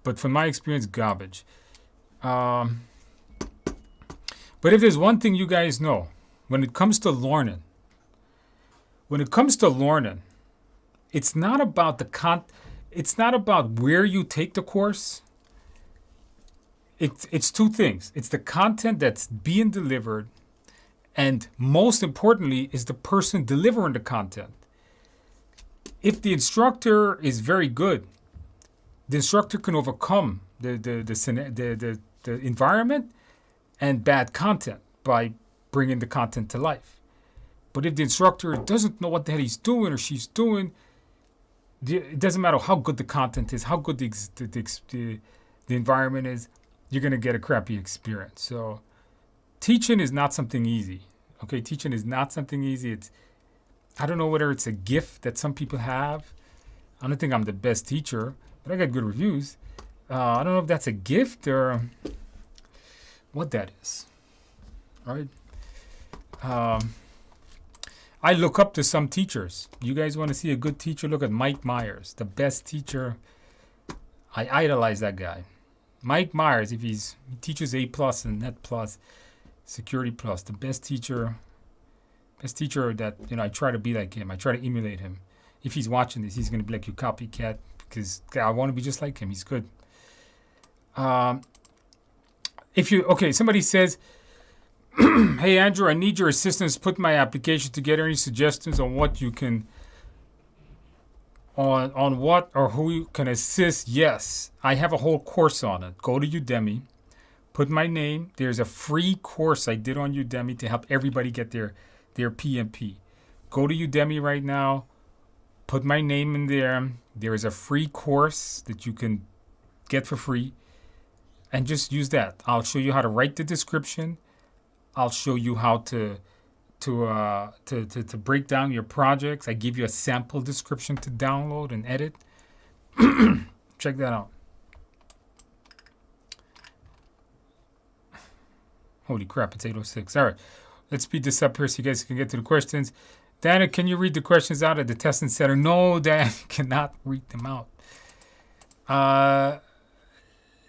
A: But from my experience, garbage. But if there's one thing you guys know, when it comes to learning, it's not about it's not about where you take the course. It's two things. It's the content that's being delivered, and most importantly is the person delivering the content. If the instructor is very good, the instructor can overcome the environment and bad content by bringing the content to life. But if the instructor doesn't know what the hell he's doing or she's doing, it doesn't matter how good the content is, how good the environment is, you're going to get a crappy experience. So teaching is not something easy. Okay, teaching is not something easy. I don't know whether it's a gift that some people have. I don't think I'm the best teacher, but I got good reviews. I don't know if that's a gift or what that is. All right. I look up to some teachers. You guys want to see a good teacher? Look at Mike Myers, the best teacher. I idolize that guy. Mike Myers, if he teaches A+ and Net+, Security+, the best teacher that, I try to be like him. I try to emulate him. If he's watching this, he's going to be like, you copycat, because I want to be just like him. He's good. Somebody says, hey, Andrew, I need your assistance to put my application together. Any suggestions on what you can, on what or who you can assist? Yes, I have a whole course on it. Go to Udemy, put my name. There's a free course I did on Udemy to help everybody get their PMP. Go to Udemy right now, put my name in there. There is a free course that you can get for free, and just use that. I'll show you how to write the description. I'll show you how to break down your projects. I give you a sample description to download and edit. Check that out. Holy crap, it's 8:06. All right, let's speed this up here so you guys can get to the questions. Dana, can you read the questions out at the testing center? No, Dan, cannot read them out.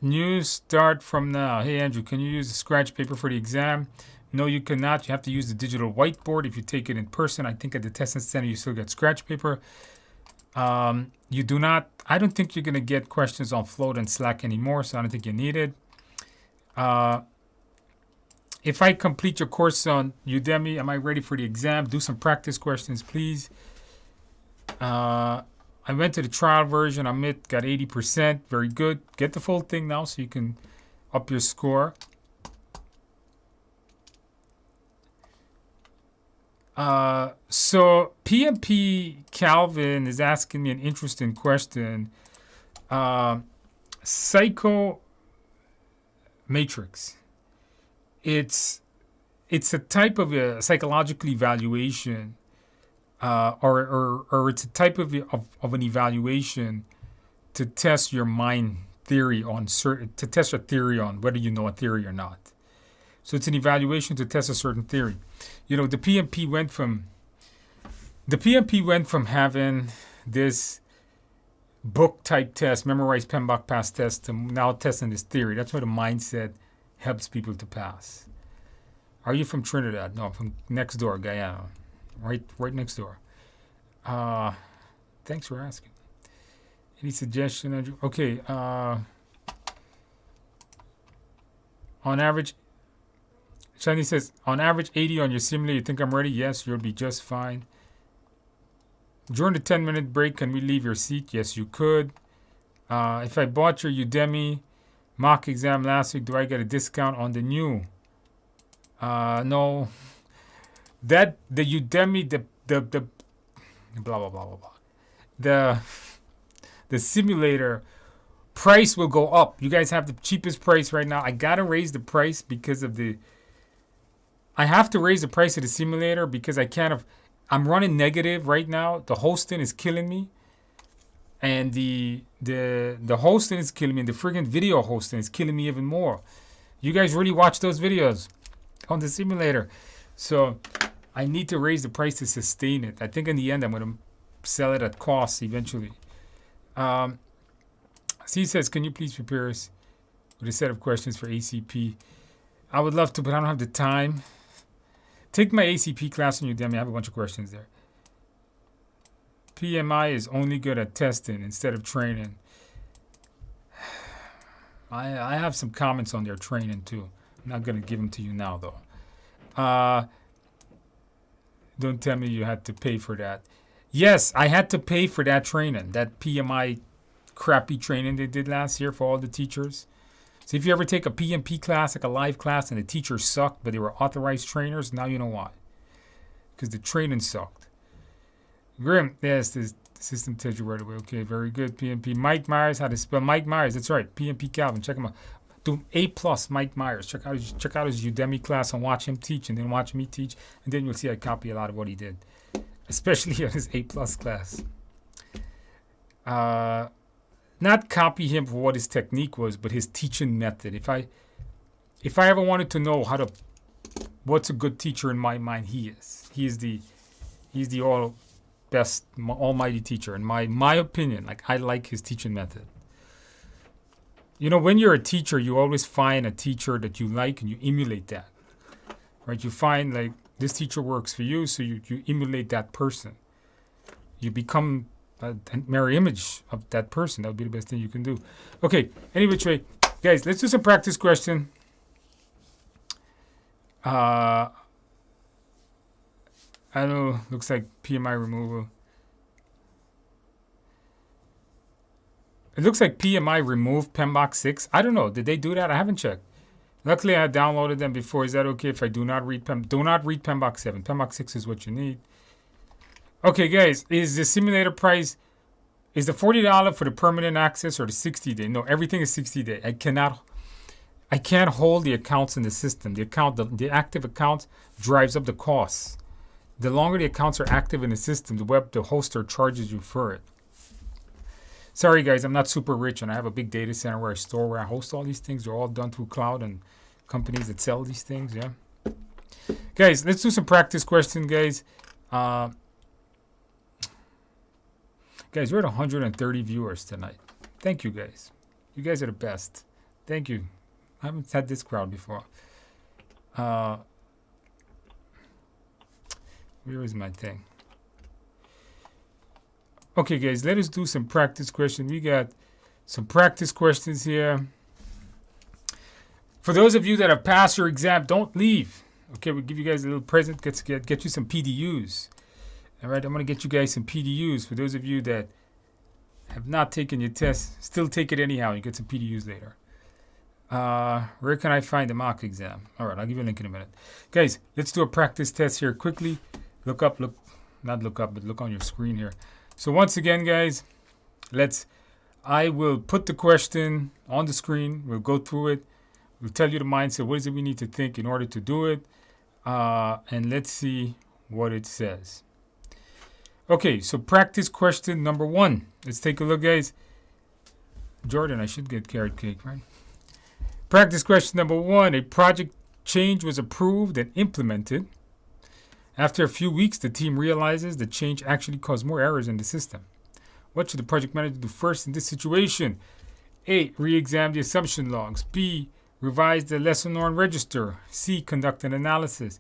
A: New start from now. Hey, Andrew, can you use the scratch paper for the exam? No, you cannot. You have to use the digital whiteboard if you take it in person. I think at the testing center, you still get scratch paper. You do not. I don't think you're going to get questions on Float and Slack anymore, so I don't think you need it. if I complete your course on Udemy, am I ready for the exam? Do some practice questions, please. I went to the trial version. I got 80%. Very good. Get the full thing now so you can up your score. So PMP Calvin is asking me an interesting question. Psycho matrix. It's a type of a psychological evaluation, or it's a type of an evaluation to test your mind theory on to test your theory on whether you know a theory or not. So it's an evaluation to test a certain theory. You know, the PMP went from having this book type test, memorize PMBOK pass test, to now testing this theory. That's where the mindset helps people to pass. Are you from Trinidad? No, I'm from next door, Guyana. Right next door. Thanks for asking. Any suggestion, Andrew? Okay. On average, Shani says, on average 80 on your simulator. You think I'm ready? Yes, you'll be just fine. During the 10-minute break, can we leave your seat? Yes, you could. If I bought your Udemy mock exam last week, do I get a discount on the new? No. The Udemy, the blah, blah, blah, blah, blah. The simulator price will go up. You guys have the cheapest price right now. I got to raise the price because of I have to raise the price of the simulator because I'm running negative right now. The hosting is killing me. And the hosting is killing me. The friggin' video hosting is killing me even more. You guys really watch those videos on the simulator. So I need to raise the price to sustain it. I think in the end I'm going to sell it at cost eventually. C says, can you please prepare us with a set of questions for ACP? I would love to, but I don't have the time. Take my ACP class on Udemy. I have a bunch of questions there. PMI is only good at testing instead of training. I have some comments on their training too. I'm not going to give them to you now though. Don't tell me you had to pay for that. Yes, I had to pay for that training, that PMI crappy training they did last year for all the teachers. So if you ever take a PMP class, like a live class, and the teachers sucked, but they were authorized trainers, now you know why. Because the training sucked. Grim, yes, the system tells you right away. Okay, very good. PMP. Mike Myers, how to spell Mike Myers. That's right. PMP Calvin. Check him out. Do A+ Mike Myers. Check out his Udemy class and watch him teach, and then watch me teach, and then you'll see I copy a lot of what he did, especially on his A+ class. Not copy him for what his technique was, but his teaching method. If I ever wanted to know what's a good teacher in my mind, he is. He's the all best, almighty teacher in my opinion. Like, I like his teaching method. You know, when you're a teacher, you always find a teacher that you like and you emulate that, right? You find like this teacher works for you, so you emulate that person. You become a mirror image of that person. That would be the best thing you can do. Okay, any which way, guys, let's do some practice question. I know, looks like PMI removal. It looks like PMI removed PMBOK 6. I don't know. Did they do that? I haven't checked. Luckily, I downloaded them before. Is that okay if I do not read PMBOK 7? PMBOK 6 is what you need. Okay, guys, is the simulator price, is the $40 for the permanent access or the 60-day? No, everything is 60-day. I can't hold the accounts in the system. The active account drives up the costs. The longer the accounts are active in the system, the hoster charges you for it. Sorry, guys, I'm not super rich, and I have a big data center where I host all these things. They're all done through cloud and companies that sell these things, yeah. Guys, let's do some practice questions, guys. Guys, we're at 130 viewers tonight. Thank you, guys. You guys are the best. Thank you. I haven't had this crowd before. Where is my thing? Okay, guys, let us do some practice questions. We got some practice questions here. For those of you that have passed your exam, don't leave. Okay, we'll give you guys a little present. Get you some PDUs. All right, I'm going to get you guys some PDUs. For those of you that have not taken your test, still take it anyhow. You get some PDUs later. Where can I find the mock exam? All right, I'll give you a link in a minute. Guys, let's do a practice test here quickly. Not look up, but look on your screen here. So once again, guys, I will put the question on the screen. We'll go through it. We'll tell you the mindset. What is it we need to think in order to do it? And let's see what it says. Okay, so practice question number 1. Let's take a look, guys. Jordan, I should get carrot cake, right? Practice question number 1. A project change was approved and implemented. After a few weeks, the team realizes the change actually caused more errors in the system. What should the project manager do first in this situation? A. Re-examine the assumption logs. B. Revise the lesson learned register. C. Conduct an analysis.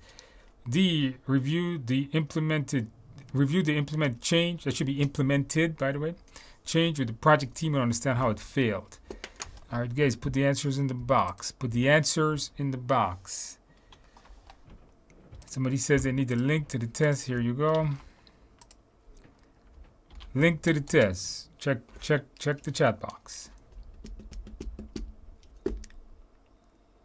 A: D. Review the implemented change. That should be implemented, by the way. Change with the project team and understand how it failed. All right, guys, put the answers in the box. Put the answers in the box. Somebody says they need a link to the test. Here you go. Link to the test. Check the chat box.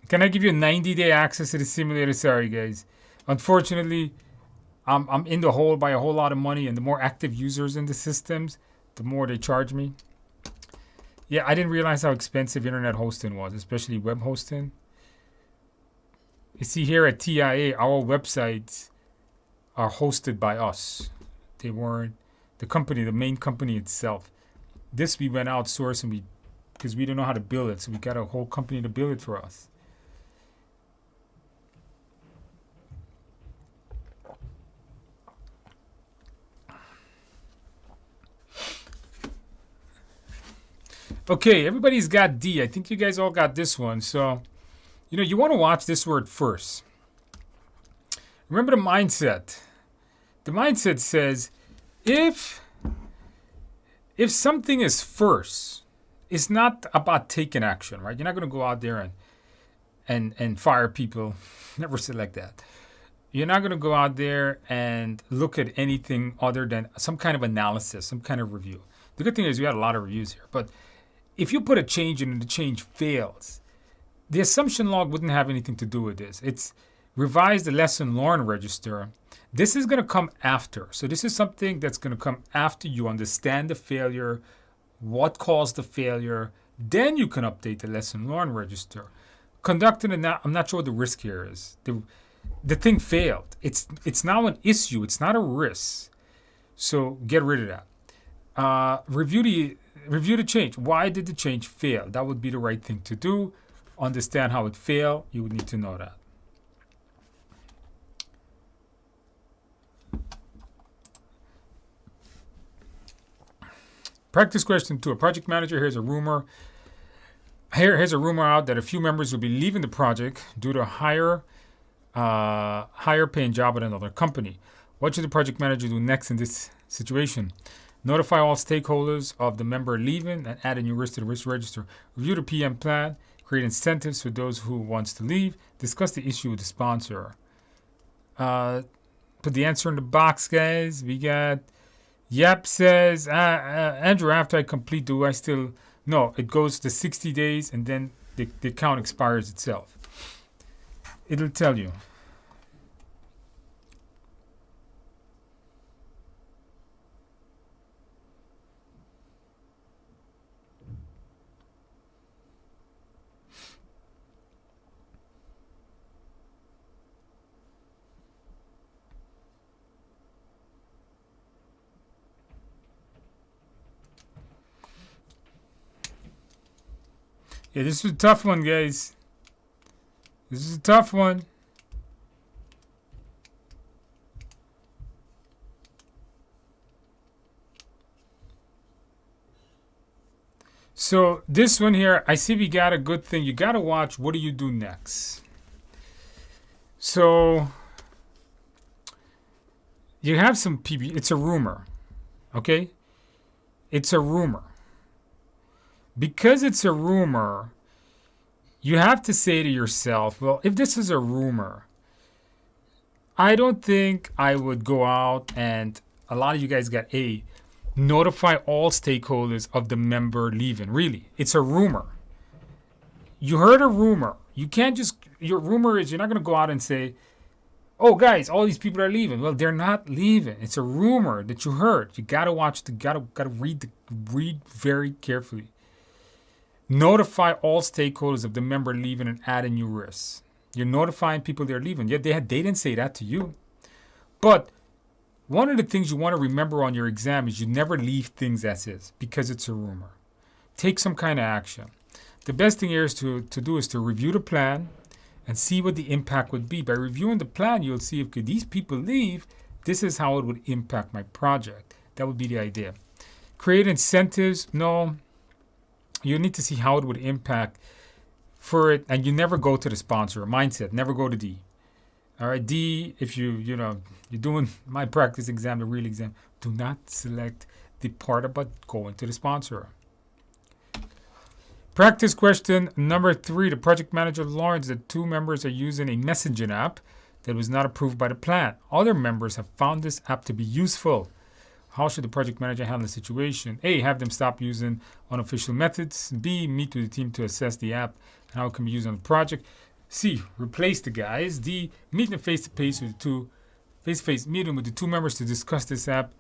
A: Can I give you a 90-day access to the simulator? Sorry, guys. Unfortunately, I'm in the hole by a whole lot of money, and the more active users in the systems, the more they charge me. Yeah, I didn't realize how expensive internet hosting was, especially web hosting. You see here at TIA, our websites are hosted by us. They weren't the company, the main company itself. This we went outsourced and because we don't know how to build it, so we got a whole company to build it for us. Okay, everybody's got D. I think you guys all got this one. So, you want to watch this word first. Remember the mindset. The mindset says, if something is first, it's not about taking action, right? You're not going to go out there and fire people. Never said like that. You're not going to go out there and look at anything other than some kind of analysis, some kind of review. The good thing is we had a lot of reviews here, but if you put a change in and the change fails, the assumption log wouldn't have anything to do with this. It's revise the lesson learned register. This is going to come after. So this is something that's going to come after you understand the failure, what caused the failure. Then you can update the lesson learned register. Conducting I'm not sure what the risk here is. The thing failed. It's now an issue. It's not a risk. So get rid of that. Review the change. Why did the change fail? That would be the right thing to do. Understand how it failed. You would need to know that. Practice question 2. A project manager hears a rumor. Here's a rumor out that a few members will be leaving the project due to a higher paying job at another company. What should the project manager do next in this situation? Notify all stakeholders of the member leaving and add a new risk to the risk register. Review the PM plan. Create incentives for those who wants to leave. Discuss the issue with the sponsor. Put the answer in the box, guys. We got Yep says, Andrew, after I complete, do I still... No, it goes to 60 days and then the account expires itself. It'll tell you. Yeah, this is a tough one, guys. This is a tough one. So this one here, I see we got a good thing. You got to watch, what do you do next? So you have some PB. It's a rumor. Okay? It's a rumor. Because it's a rumor, you have to say to yourself, well, if this is a rumor, I don't think I would go out and a lot of you guys got A, notify all stakeholders of the member leaving. Really, it's a rumor. You heard a rumor. You can't just, your rumor is you're not going to go out and say, oh, guys, all these people are leaving. Well, they're not leaving. It's a rumor that you heard. You got to watch, gotta read very carefully. Notify all stakeholders of the member leaving and add a new risk. You're notifying people they're leaving. Yeah, they didn't say that to you. But one of the things you want to remember on your exam is you never leave things as is because it's a rumor. Take some kind of action. The best thing here is to do is to review the plan and see what the impact would be. By reviewing the plan, you'll see if these people leave, this is how it would impact my project. That would be the idea. Create incentives. No, you need to see how it would impact for it. And you never go to the sponsor. Mindset, never go to D. All right, D, if you're doing my practice exam, the real exam, do not select the part about going to the sponsor. Practice question number 3. The project manager learns that 2 members are using a messaging app that was not approved by the plan. Other members have found this app to be useful. How should the project manager handle the situation? A, have them stop using unofficial methods. B, meet with the team to assess the app and how it can be used on the project. C, replace the guys. D, meet them face-to-face with face-to-face meeting with the 2 members to discuss this app.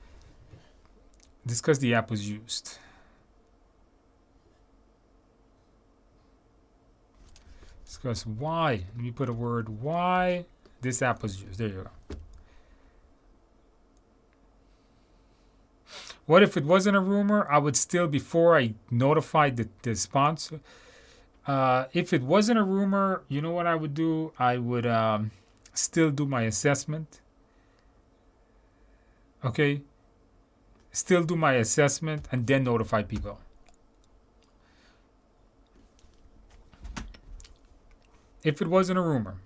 A: Discuss the app was used. Discuss why. Let me put a word why this app was used. There you go. What if it wasn't a rumor? I would still, before I notified the sponsor, if it wasn't a rumor, you know what I would do? I would still do my assessment. Okay? Still do my assessment and then notify people. If it wasn't a rumor.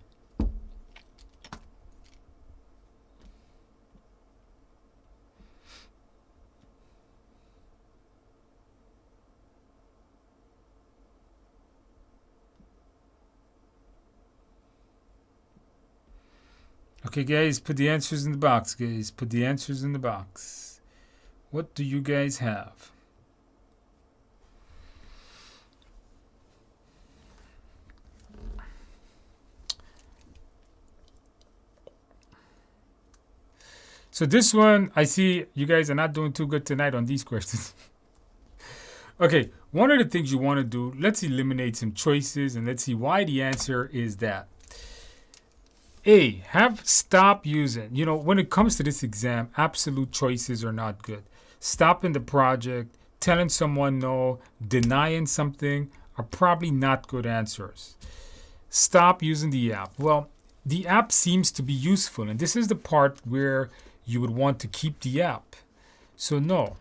A: Okay, guys, put the answers in the box, guys. Put the answers in the box. What do you guys have? So this one, I see you guys are not doing too good tonight on these questions. Okay, one of the things you want to do, let's eliminate some choices and let's see why the answer is that. A, stop using. When it comes to this exam, absolute choices are not good. Stopping the project, telling someone no, denying something are probably not good answers. Stop using the app. Well, the app seems to be useful, and this is the part where you would want to keep the app. So no.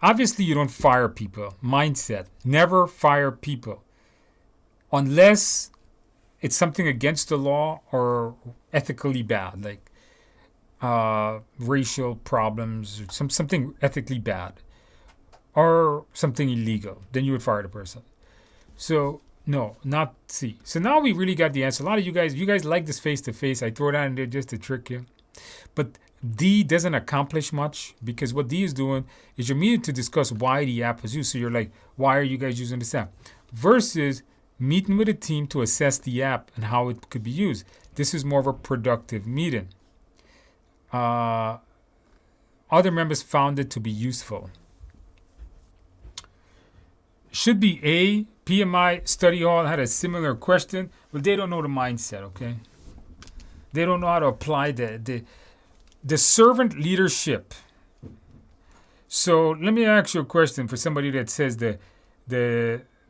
A: Obviously, you don't fire people. Mindset, never fire people. Unless it's something against the law or ethically bad, like racial problems, or something ethically bad, or something illegal. Then you would fire the person. So no, not C. So now we really got the answer. A lot of you guys like this face-to-face. I throw that in there just to trick you. But D doesn't accomplish much because what D is doing is you're meeting to discuss why the app was used. So you're like, why are you guys using this app? Versus meeting with a team to assess the app and how it could be used. This is more of a productive meeting. Other members found it to be useful. Should be A. PMI Study Hall had a similar question. Well, they don't know the mindset, okay? They don't know how to apply the servant leadership. So let me ask you a question for somebody that says the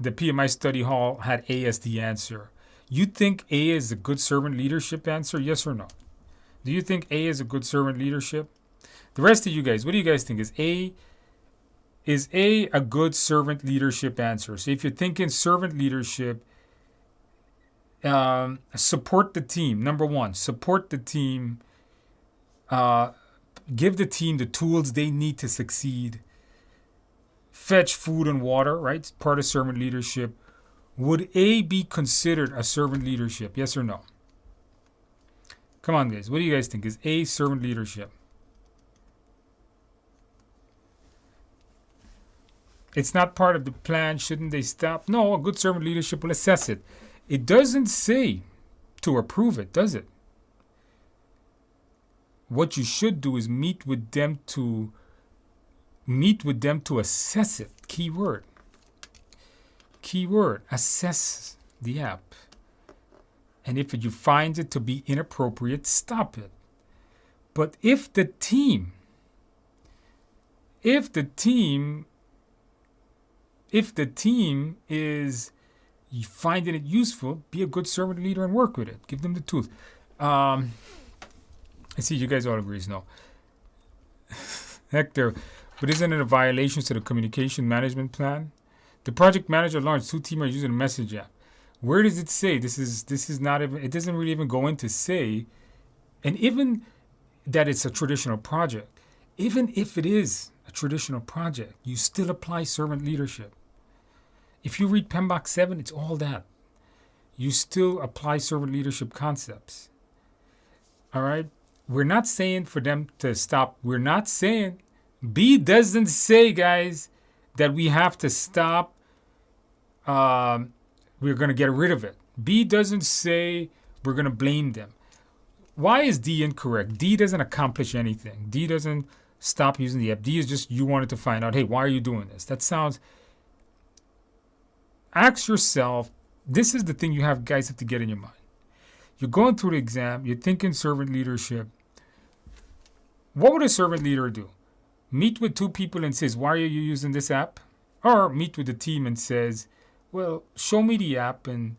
A: PMI Study Hall had A as the answer. You think A is a good servant leadership answer? Yes or no? Do you think A is a good servant leadership? The rest of you guys, what do you guys think? Is A a good servant leadership answer? So if you're thinking servant leadership, support the team. Number one, support the team. Give the team the tools they need to succeed. Fetch food and water, right? It's part of servant leadership. Would A be considered a servant leadership? Yes or no? Come on, guys. What do you guys think? Is A servant leadership? It's not part of the plan. Shouldn't they stop? No, a good servant leadership will assess it. It doesn't say to approve it, does it? What you should do is meet with them to assess it. Keyword. Keyword. Assess the app. And if you find it to be inappropriate, stop it. But if the team is finding it useful, be a good servant leader and work with it. Give them the tools. I see you guys all agree, no. Hector, but isn't it a violation to the communication management plan? The project manager launched 2 teamers using a message app. Where does it say? This is not even, it doesn't really even go into say, and even that it's a traditional project. Even if it is a traditional project, you still apply servant leadership. If you read PMBOK 7, it's all that. You still apply servant leadership concepts. All right? We're not saying for them to stop. We're not saying, B doesn't say, guys, that we have to stop. We're going to get rid of it. B doesn't say we're going to blame them. Why is D incorrect? D doesn't accomplish anything. D doesn't stop using the app. D is just you wanted to find out, hey, why are you doing this? That sounds... Ask yourself, this is the thing you guys have to get in your mind. You're going through the exam, you're thinking servant leadership. What would a servant leader do? Meet with 2 people and says, why are you using this app? Or meet with the team and says, well, show me the app and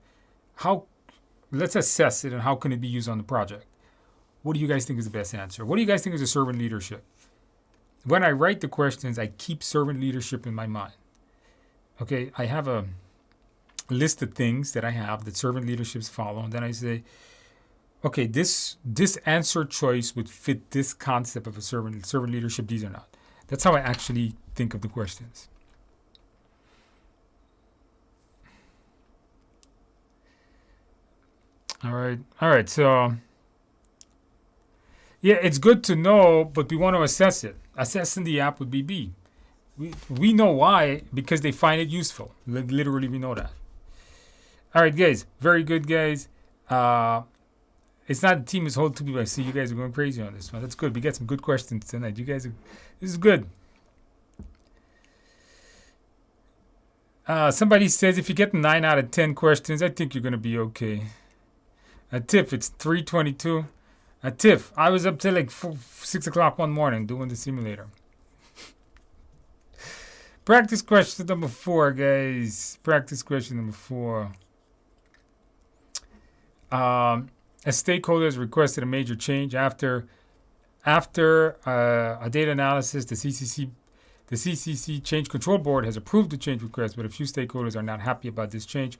A: let's assess it and how can it be used on the project. What do you guys think is the best answer? What do you guys think is a servant leadership? When I write the questions, I keep servant leadership in my mind. Okay, I have a list of things that I have that servant leaderships follow, and then I say, okay, this answer choice would fit this concept of a servant leadership, these or not. That's how I actually think of the questions. All right, so yeah, it's good to know, but we want to assess it. Assessing the app would be B. We know why, because they find it useful. Literally, we know that. All right, guys. Very good, guys. It's not the team as whole 2 people. I see you guys are going crazy on this one. That's good. We got some good questions tonight. This is good. Somebody says if you get 9 out of 10 questions, I think you're going to be okay. Tiff, it's 3:22. Tiff, I was up till like 6 o'clock one morning doing the simulator. Practice question number 4, guys. Practice question number 4. A stakeholder has requested a major change after a data analysis. The CCC Change Control Board has approved the change request, but a few stakeholders are not happy about this change.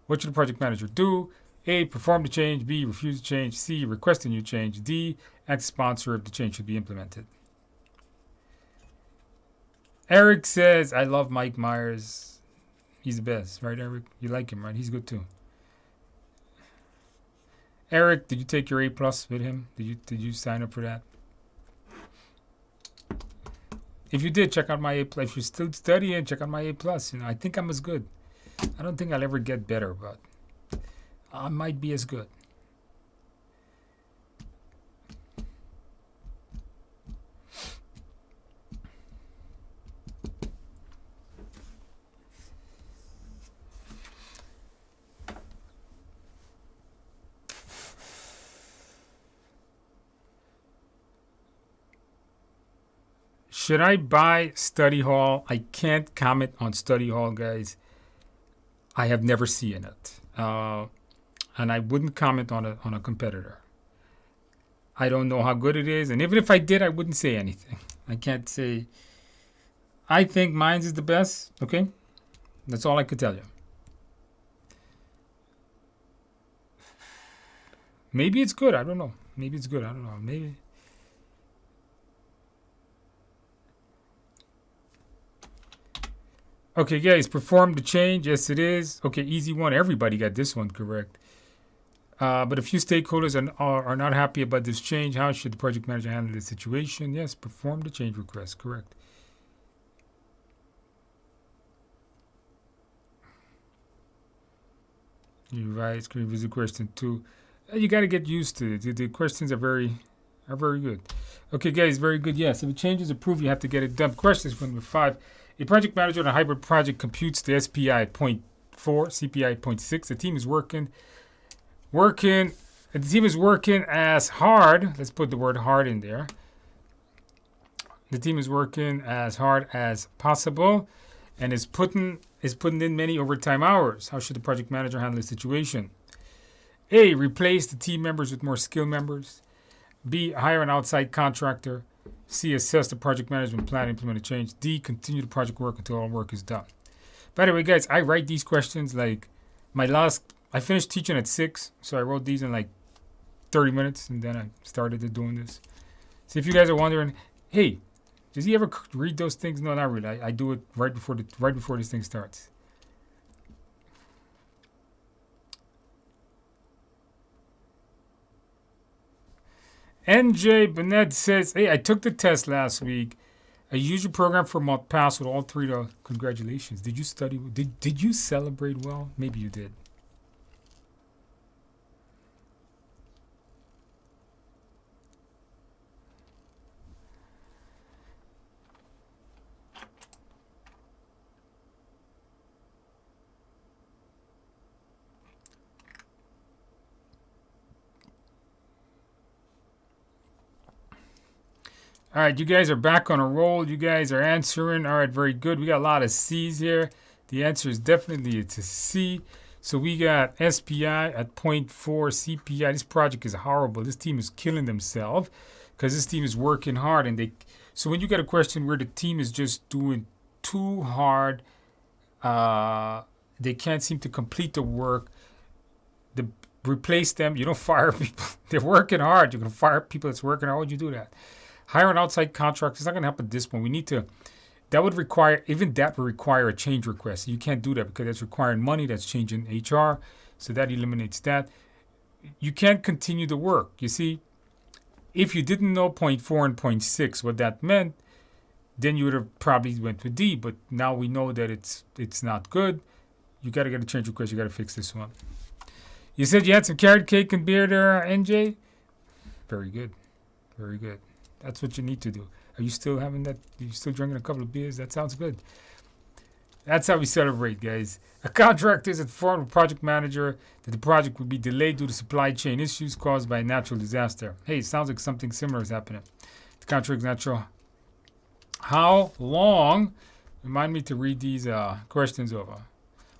A: What should the project manager do? A, perform the change. B, refuse the change. C, request a new change. D, act sponsor if the change should be implemented. Eric says, I love Mike Myers. He's the best, right, Eric? You like him, right? He's good too. Eric, did you take your A+ with him? Did you sign up for that? If you did, check out my A+. If you're still studying, check out my A+. I think I'm as good. I don't think I'll ever get better, but I might be as good. Should I buy Study Hall? I can't comment on Study Hall, guys. I have never seen it. And I wouldn't comment on a competitor. I don't know how good it is. And even if I did, I wouldn't say anything. I can't say. I think mine is the best. Okay? That's all I could tell you. Maybe it's good. I don't know. Maybe it's good. I don't know. Maybe. Okay, guys, perform the change. Yes, it is. Okay, easy one. Everybody got this one correct. But a few stakeholders are not happy about this change. How should the project manager handle the situation? Yes, perform the change request. Correct. You're right. Can you visit question 2? You got to get used to it. The questions are very good. Okay, guys, very good. Yes, if a change is approved, you have to get it done. Question number 5. A project manager on a hybrid project computes the SPI at 0.4, CPI at 0.6. The team is working. The team is working as hard. Let's put the word hard in there. The team is working as hard as possible, and is putting in many overtime hours. How should the project manager handle the situation? A. Replace the team members with more skilled members. B. Hire an outside contractor. C. Assess the project management plan and implement a change. D. Continue the project work until all work is done. By the way, guys, I write these questions like I finished teaching at 6, so I wrote these in like 30 minutes, and then I started doing this. So if you guys are wondering, hey, does he ever read those things? No, not really. I do it right before this thing starts. NJ Bennett says, hey, I took the test last week. I used your program for a month, passed with all 3. Congratulations. Did you study? Did you celebrate well? Maybe you did. All right, you guys are back on a roll. You guys are answering. All right, very good. We got a lot of C's here. The answer is definitely it's a C. So we got SPI at 0.4 CPI. This project is horrible. This team is killing themselves because this team is working hard. So when you get a question where the team is just doing too hard, they can't seem to complete the work. Replace them. You don't fire people. They're working hard. You're going to fire people that's working hard. Why would you do that? Hire an outside contractor. It's not going to happen at this point. We need to. That would require a change request. You can't do that because that's requiring money. That's changing HR. So that eliminates that. You can't continue the work. You see, if you didn't know 0.4 and 0.6, what that meant, then you would have probably went with D. But now we know that it's not good. You got to get a change request. You got to fix this one. You said you had some carrot cake and beer there, NJ? Very good. Very good. That's what you need to do. Are you still having that? Are you still drinking a couple of beers? That sounds good. That's how we celebrate, guys. A contractor is informed a project manager that the project will be delayed due to supply chain issues caused by a natural disaster. Hey, it sounds like something similar is happening. The contract is natural. How long? Remind me to read these questions over.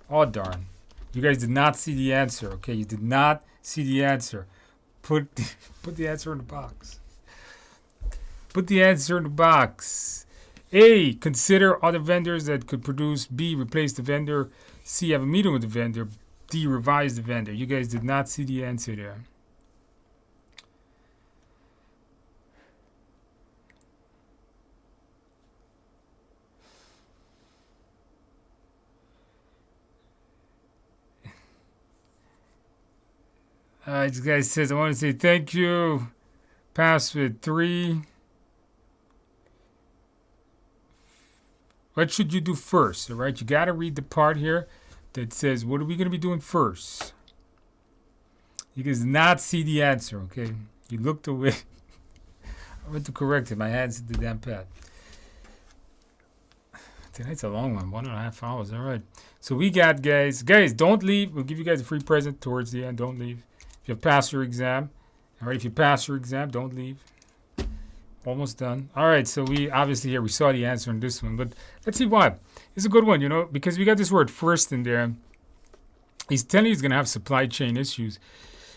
A: Oh, darn. You guys did not see the answer, okay? You did not see the answer. Put the answer in the box. Put the answer in the box. A. Consider other vendors that could produce. B. Replace the vendor. C. Have a meeting with the vendor. D. Revise the vendor. You guys did not see the answer there. This guy says, I want to say thank you. Pass with 3. What should you do first? All right, you got to read the part here that says, what are we going to be doing first? You guys did not see the answer, okay? You looked away. I went to correct it. My hands hit the damn pad. Tonight's a long one, 1.5 hours. All right. So we got, guys, don't leave. We'll give you guys a free present towards the end. Don't leave. If you passed your exam, all right, if you pass your exam, don't leave. Almost done. All right, so we obviously here we saw the answer in this one, but let's see why. It's a good one, you know, because we got this word first in there. He's telling you he's going to have supply chain issues.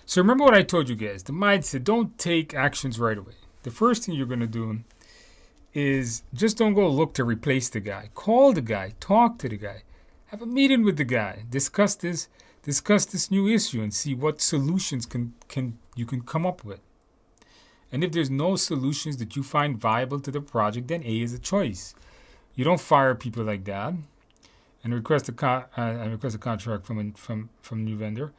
A: So remember what I told you guys. The mindset, don't take actions right away. The first thing you're going to do is just don't go look to replace the guy. Call the guy. Talk to the guy. Have a meeting with the guy. Discuss this new issue and see what solutions you can come up with. And if there's no solutions that you find viable to the project, then A is a choice. You don't fire people like that. and request a contract from new vendor.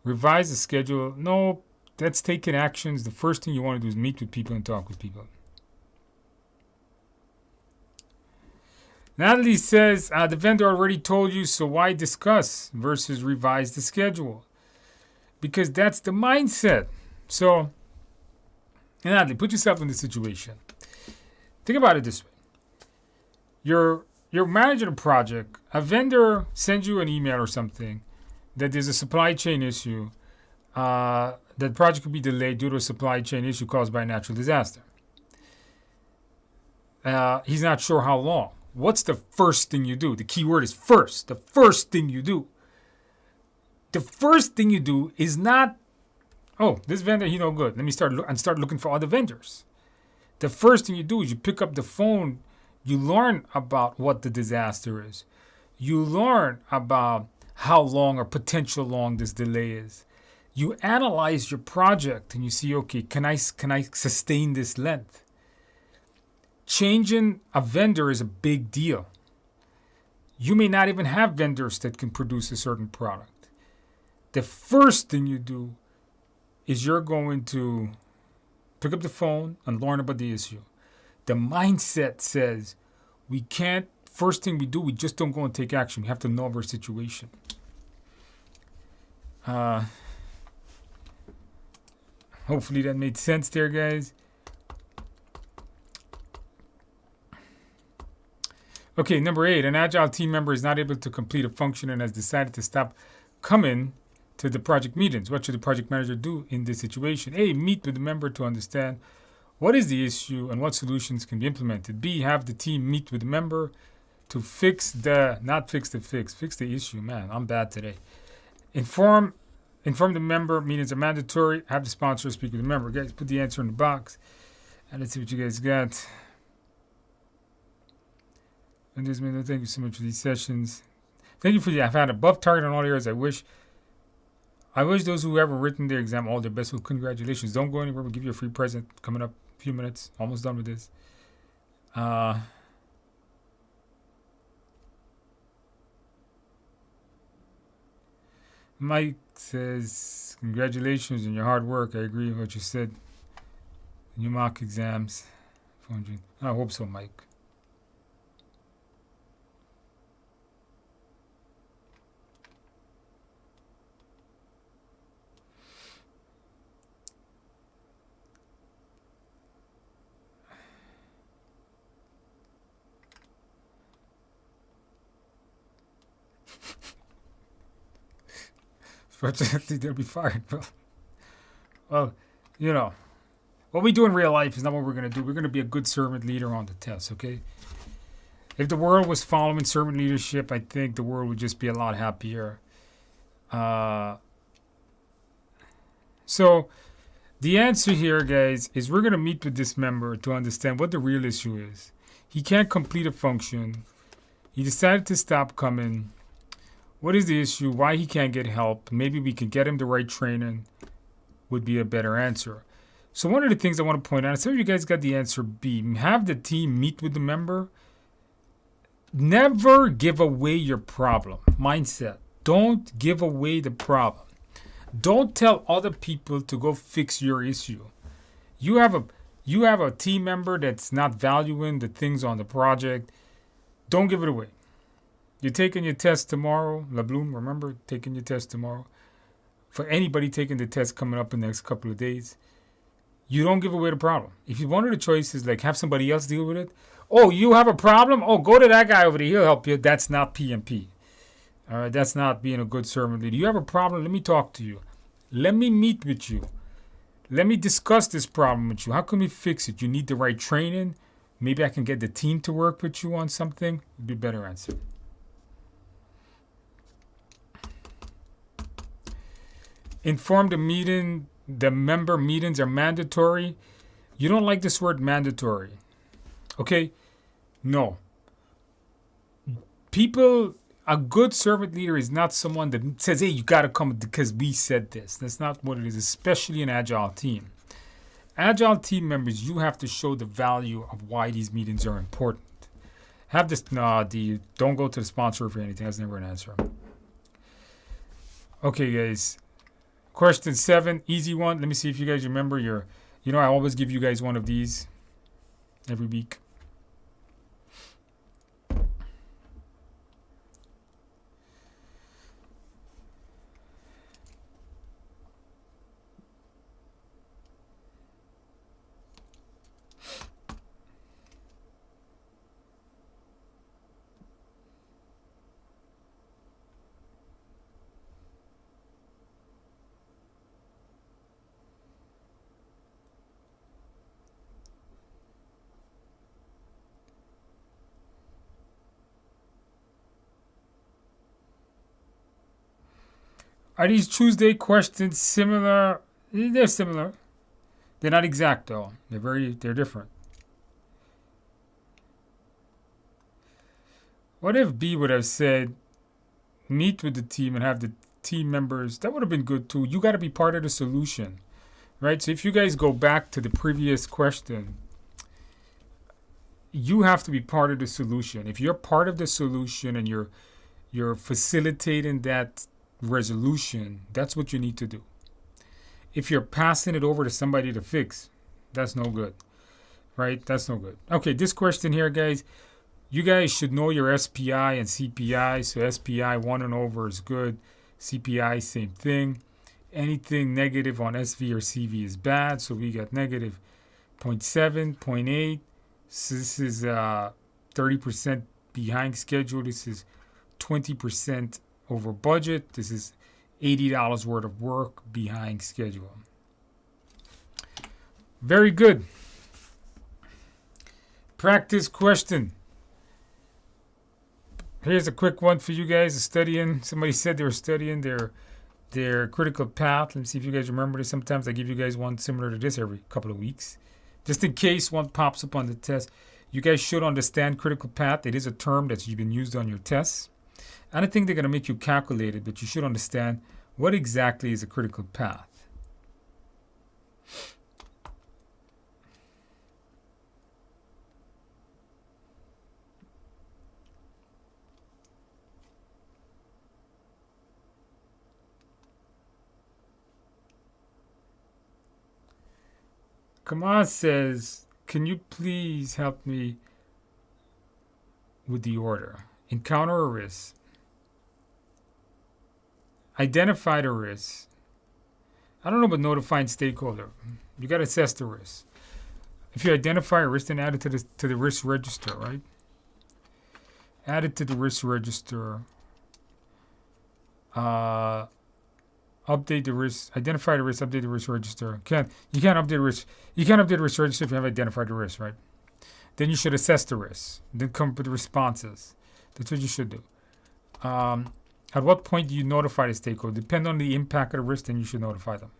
A: Revise the schedule. No, that's taking actions. The first thing you want to do is meet with people and talk with people. Natalie says, the vendor already told you, so why discuss versus revise the schedule? Because that's the mindset. So, Natalie, put yourself in this situation. Think about it this way. You're managing a project. A vendor sends you an email or something that there's a supply chain issue. That the project could be delayed due to a supply chain issue caused by a natural disaster. He's not sure how long. What's the first thing you do? The key word is first. The first thing you do. The first thing you do is not, oh, this vendor, he no good. Let me start looking for other vendors. The first thing you do is you pick up the phone. You learn about what the disaster is. You learn about how long or potential long this delay is. You analyze your project and you see, okay, can I sustain this length? Changing a vendor is a big deal. You may not even have vendors that can produce a certain product. The first thing you do is you're going to pick up the phone and learn about the issue. The mindset says we can't, first thing we do, we just don't go and take action. We have to know our situation. Hopefully that made sense there, guys. Okay, number 8, an agile team member is not able to complete a function and has decided to stop coming to the project meetings. What should the project manager do in this situation? A, meet with the member to understand what is the issue and what solutions can be implemented. B, have the team meet with the member to fix the issue. Man, I'm bad today. Inform the member, meetings are mandatory. Have the sponsor speak with the member. Guys, put the answer in the box. And let's see what you guys got. And thank you so much for these sessions. Thank you for I've had above target on all areas. I wish those who ever written their exam all their best. Well, congratulations. Don't go anywhere. We'll give you a free present coming up a few minutes. Almost done with this. Mike says, congratulations on your hard work. I agree with what you said. New mock exams. I hope so, Mike. Fortunately, they'll be fired, bro. Well, you know, what we do in real life is not what we're going to do. We're going to be a good servant leader on the test, okay? If the world was following servant leadership, I think the world would just be a lot happier. So the answer here, guys, is we're going to meet with this member to understand what the real issue is. He can't complete a function. He decided to stop coming. What is the issue? Why he can't get help? Maybe we can get him the right training would be a better answer. So one of the things I want to point out, some of you guys got the answer B. Have the team meet with the member. Never give away your problem. Mindset. Don't give away the problem. Don't tell other people to go fix your issue. You have a team member that's not valuing the things on the project. Don't give it away. You're taking your test tomorrow. LeBloom, remember taking your test tomorrow. For anybody taking the test coming up in the next couple of days, you don't give away the problem. If you one of the choices, like have somebody else deal with it. Oh, you have a problem? Oh, go to that guy over there. He'll help you. That's not PMP. All right, that's not being a good servant leader. You have a problem? Let me talk to you. Let me meet with you. Let me discuss this problem with you. How can we fix it? You need the right training. Maybe I can get the team to work with you on something. Would be a better answer. Inform the member meetings are mandatory. You don't like this word mandatory. Okay? No. A good servant leader is not someone that says, hey, you got to come because we said this. That's not what it is, especially an agile team. Agile team members, you have to show the value of why these meetings are important. Have this. Nah, don't go to the sponsor for anything. That's never an answer. Okay, guys. Question 7, easy one. Let me see if you guys remember your. You know, I always give you guys one of these every week. Are these Tuesday questions similar? They're similar. They're not exact though. They're different. What if B would have said, meet with the team and have the team members? That would have been good too. You got to be part of the solution, right? So if you guys go back to the previous question, you have to be part of the solution. If you're part of the solution and you're facilitating that resolution, that's what you need to do. If you're passing it over to somebody to fix, that's no good, right? That's no good. Okay, this question here, guys, you guys should know your SPI and CPI. So SPI 1 and over is good. CPI, same thing. Anything negative on SV or CV is bad. So we got negative 0.7, 0.8. So this is 30% behind schedule. This is 20% over budget. This is $80 worth of work behind schedule. Very good. Practice question. Here's a quick one for you guys studying. Somebody said they were studying their critical path. Let me see if you guys remember this. Sometimes I give you guys one similar to this every couple of weeks. Just in case one pops up on the test. You guys should understand critical path. It is a term that's been used on your tests. I don't think they're going to make you calculate it, but you should understand what exactly is a critical path. Kamal says, can you please help me with the order? Encounter a risk. Identify the risk. I don't know about notifying stakeholder. You got to assess the risk. If you identify a risk, then add it to the risk register, right? Add it to the risk register. Update the risk. Identify the risk. Update the risk register. You can't update the risk. You can't update the risk register if you haven't identified the risk, right? Then you should assess the risk. Then come up with the responses. That's what you should do. At what point do you notify the stakeholder? Depending on the impact of the risk, then you should notify them.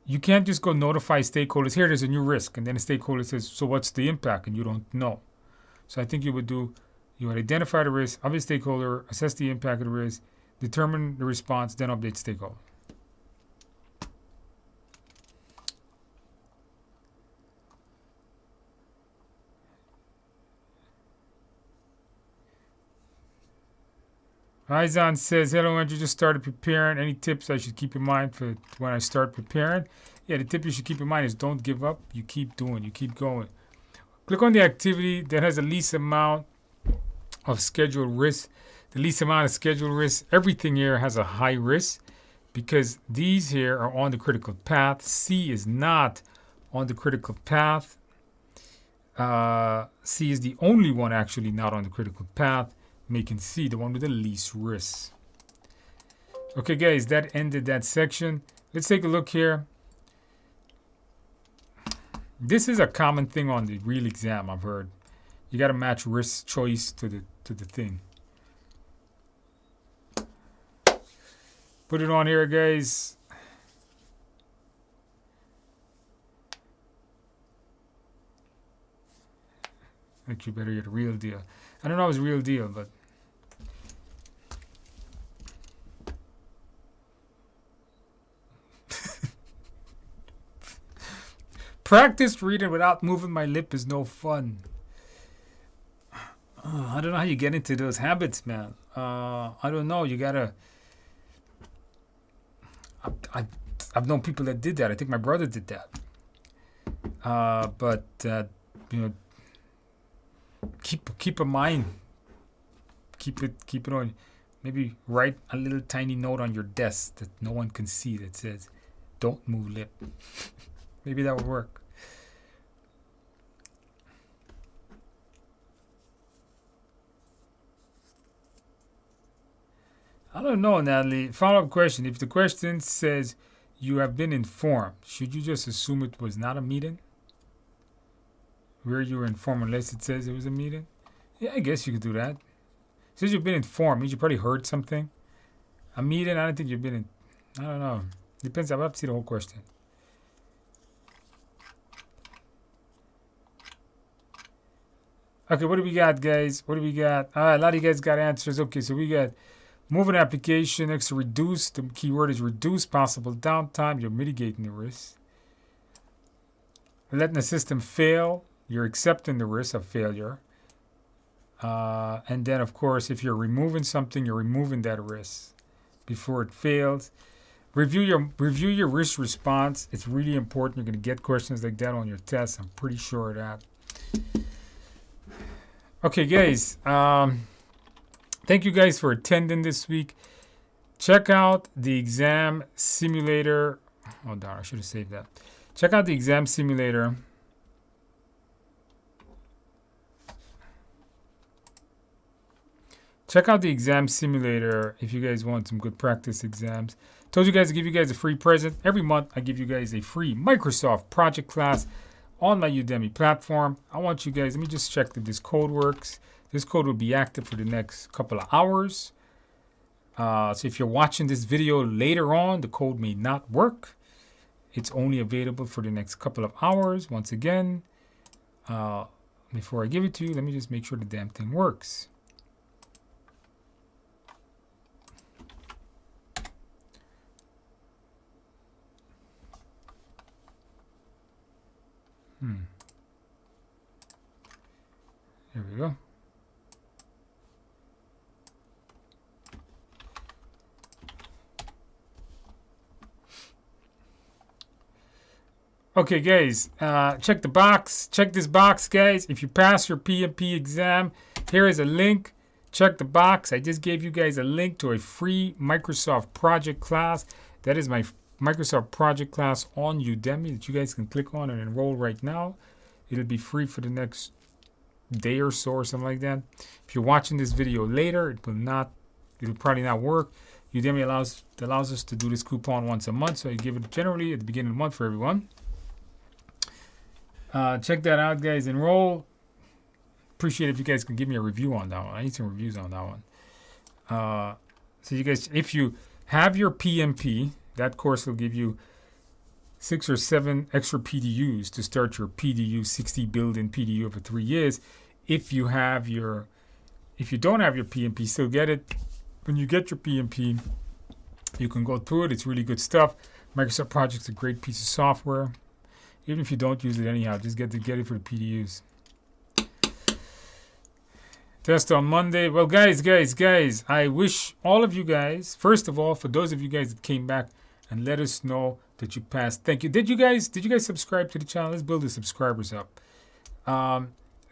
A: You can't just go notify stakeholders, here there's a new risk, and then the stakeholder says, so what's the impact? And you don't know. So I think you would identify the risk, update stakeholder, assess the impact of the risk, determine the response, then update stakeholder. Izan says, hello, Andrew, just started preparing. Any tips I should keep in mind for when I start preparing? Yeah, the tip you should keep in mind is don't give up. You keep doing, you keep going. Click on the activity that has the least amount of scheduled risk. The least amount of scheduled risk. Everything here has a high risk because these here are on the critical path. C is not on the critical path. C is the only one actually not on the critical path, making C the one with the least risk. Okay, guys, that ended that section. Let's take a look here. This is a common thing on the real exam, I've heard. You got to match risk choice to the thing. Put it on here, guys. I think you better get a real deal. I don't know if it's a real deal, but practice reading without moving my lip is no fun. I don't know how you get into those habits, man. I don't know. You gotta. I, I've known people that did that. I think my brother did that. But you know, keep a mind. Keep it on. Maybe write a little tiny note on your desk that no one can see that says, "Don't move lip." Maybe that would work. I don't know, Natalie. Follow-up question. If the question says you have been informed, should you just assume it was not a meeting? Where you were informed unless it says it was a meeting? Yeah, I guess you could do that. It says you've been informed means you probably heard something. A meeting, I don't think you've been in. I don't know. Depends. I'll have to see the whole question. Okay, what do we got, guys? What do we got? All right, a lot of you guys got answers. Okay, so we got moving application next to reduce. The keyword is reduce possible downtime. You're mitigating the risk. Letting the system fail. You're accepting the risk of failure. And then, of course, if you're removing something, you're removing that risk before it fails. Review your risk response. It's really important. You're going to get questions like that on your test. I'm pretty sure of that. Okay, guys. Thank you guys for attending this week. Check out the exam simulator. Oh, darn, I should have saved that. Check out the exam simulator. Check out the exam simulator if you guys want some good practice exams. Told you guys to give you guys a free present. Every month, I give you guys a free Microsoft project class on my Udemy platform. I want you guys, let me just check that this code works. This code will be active for the next couple of hours. So if you're watching this video later on, the code may not work. It's only available for the next couple of hours. Once again, before I give it to you, let me just make sure the damn thing works. There we go. Okay, guys, check the box. Check this box, guys. If you pass your PMP exam, here is a link. Check the box. I just gave you guys a link to a free Microsoft project class. That is my Microsoft project class on Udemy that you guys can click on and enroll right now. It'll be free for the next day or so or something like that. If you're watching this video later, it'll probably not work. Udemy allows us to do this coupon once a month, so I give it generally at the beginning of the month for everyone. Check that out, guys. Enroll. Appreciate if you guys can give me a review on that one. I need some reviews on that one. So you guys, if you have your PMP, that course will give you 6 or 7 extra PDUs to start your PDU 60 build-in PDU over 3 years. If you don't have your PMP, still get it. When you get your PMP, you can go through it. It's really good stuff. Microsoft Project's a great piece of software. Even if you don't use it anyhow, just get it for the PDUs. Test on Monday. Well, guys, I wish all of you guys, first of all, for those of you guys that came back and let us know that you passed, thank you. Did you guys subscribe to the channel? Let's build the subscribers up.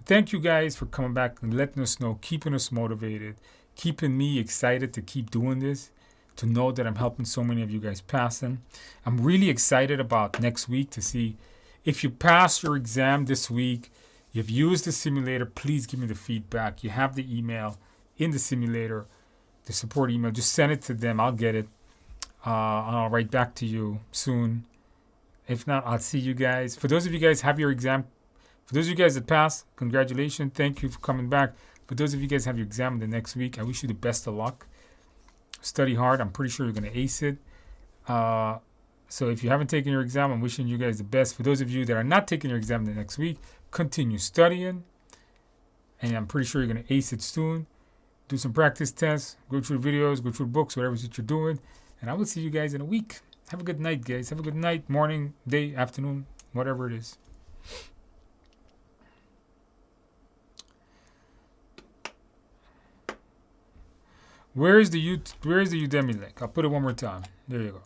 A: Thank you guys for coming back and letting us know, keeping us motivated, keeping me excited to keep doing this, to know that I'm helping so many of you guys passing. I'm really excited about next week to see if you pass your exam this week. You've used the simulator, please give me the feedback. You have the email in the simulator, the support email. Just send it to them. I'll get it. And I'll write back to you soon. If not, I'll see you guys. For those of you guys have your exam, for those of you guys that passed, congratulations. Thank you for coming back. For those of you guys have your exam the next week, I wish you the best of luck. Study hard. I'm pretty sure you're going to ace it. So if you haven't taken your exam, I'm wishing you guys the best. For those of you that are not taking your exam the next week, continue studying. And I'm pretty sure you're going to ace it soon. Do some practice tests. Go through videos. Go through books. Whatever it is you're doing. And I will see you guys in a week. Have a good night, guys. Have a good night, morning, day, afternoon, whatever it is. Where's the Udemy link? I'll put it one more time. There you go.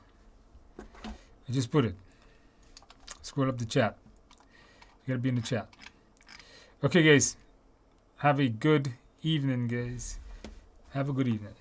A: I just put it. Scroll up the chat. You gotta be in the chat. Okay, guys. Have a good evening, guys. Have a good evening.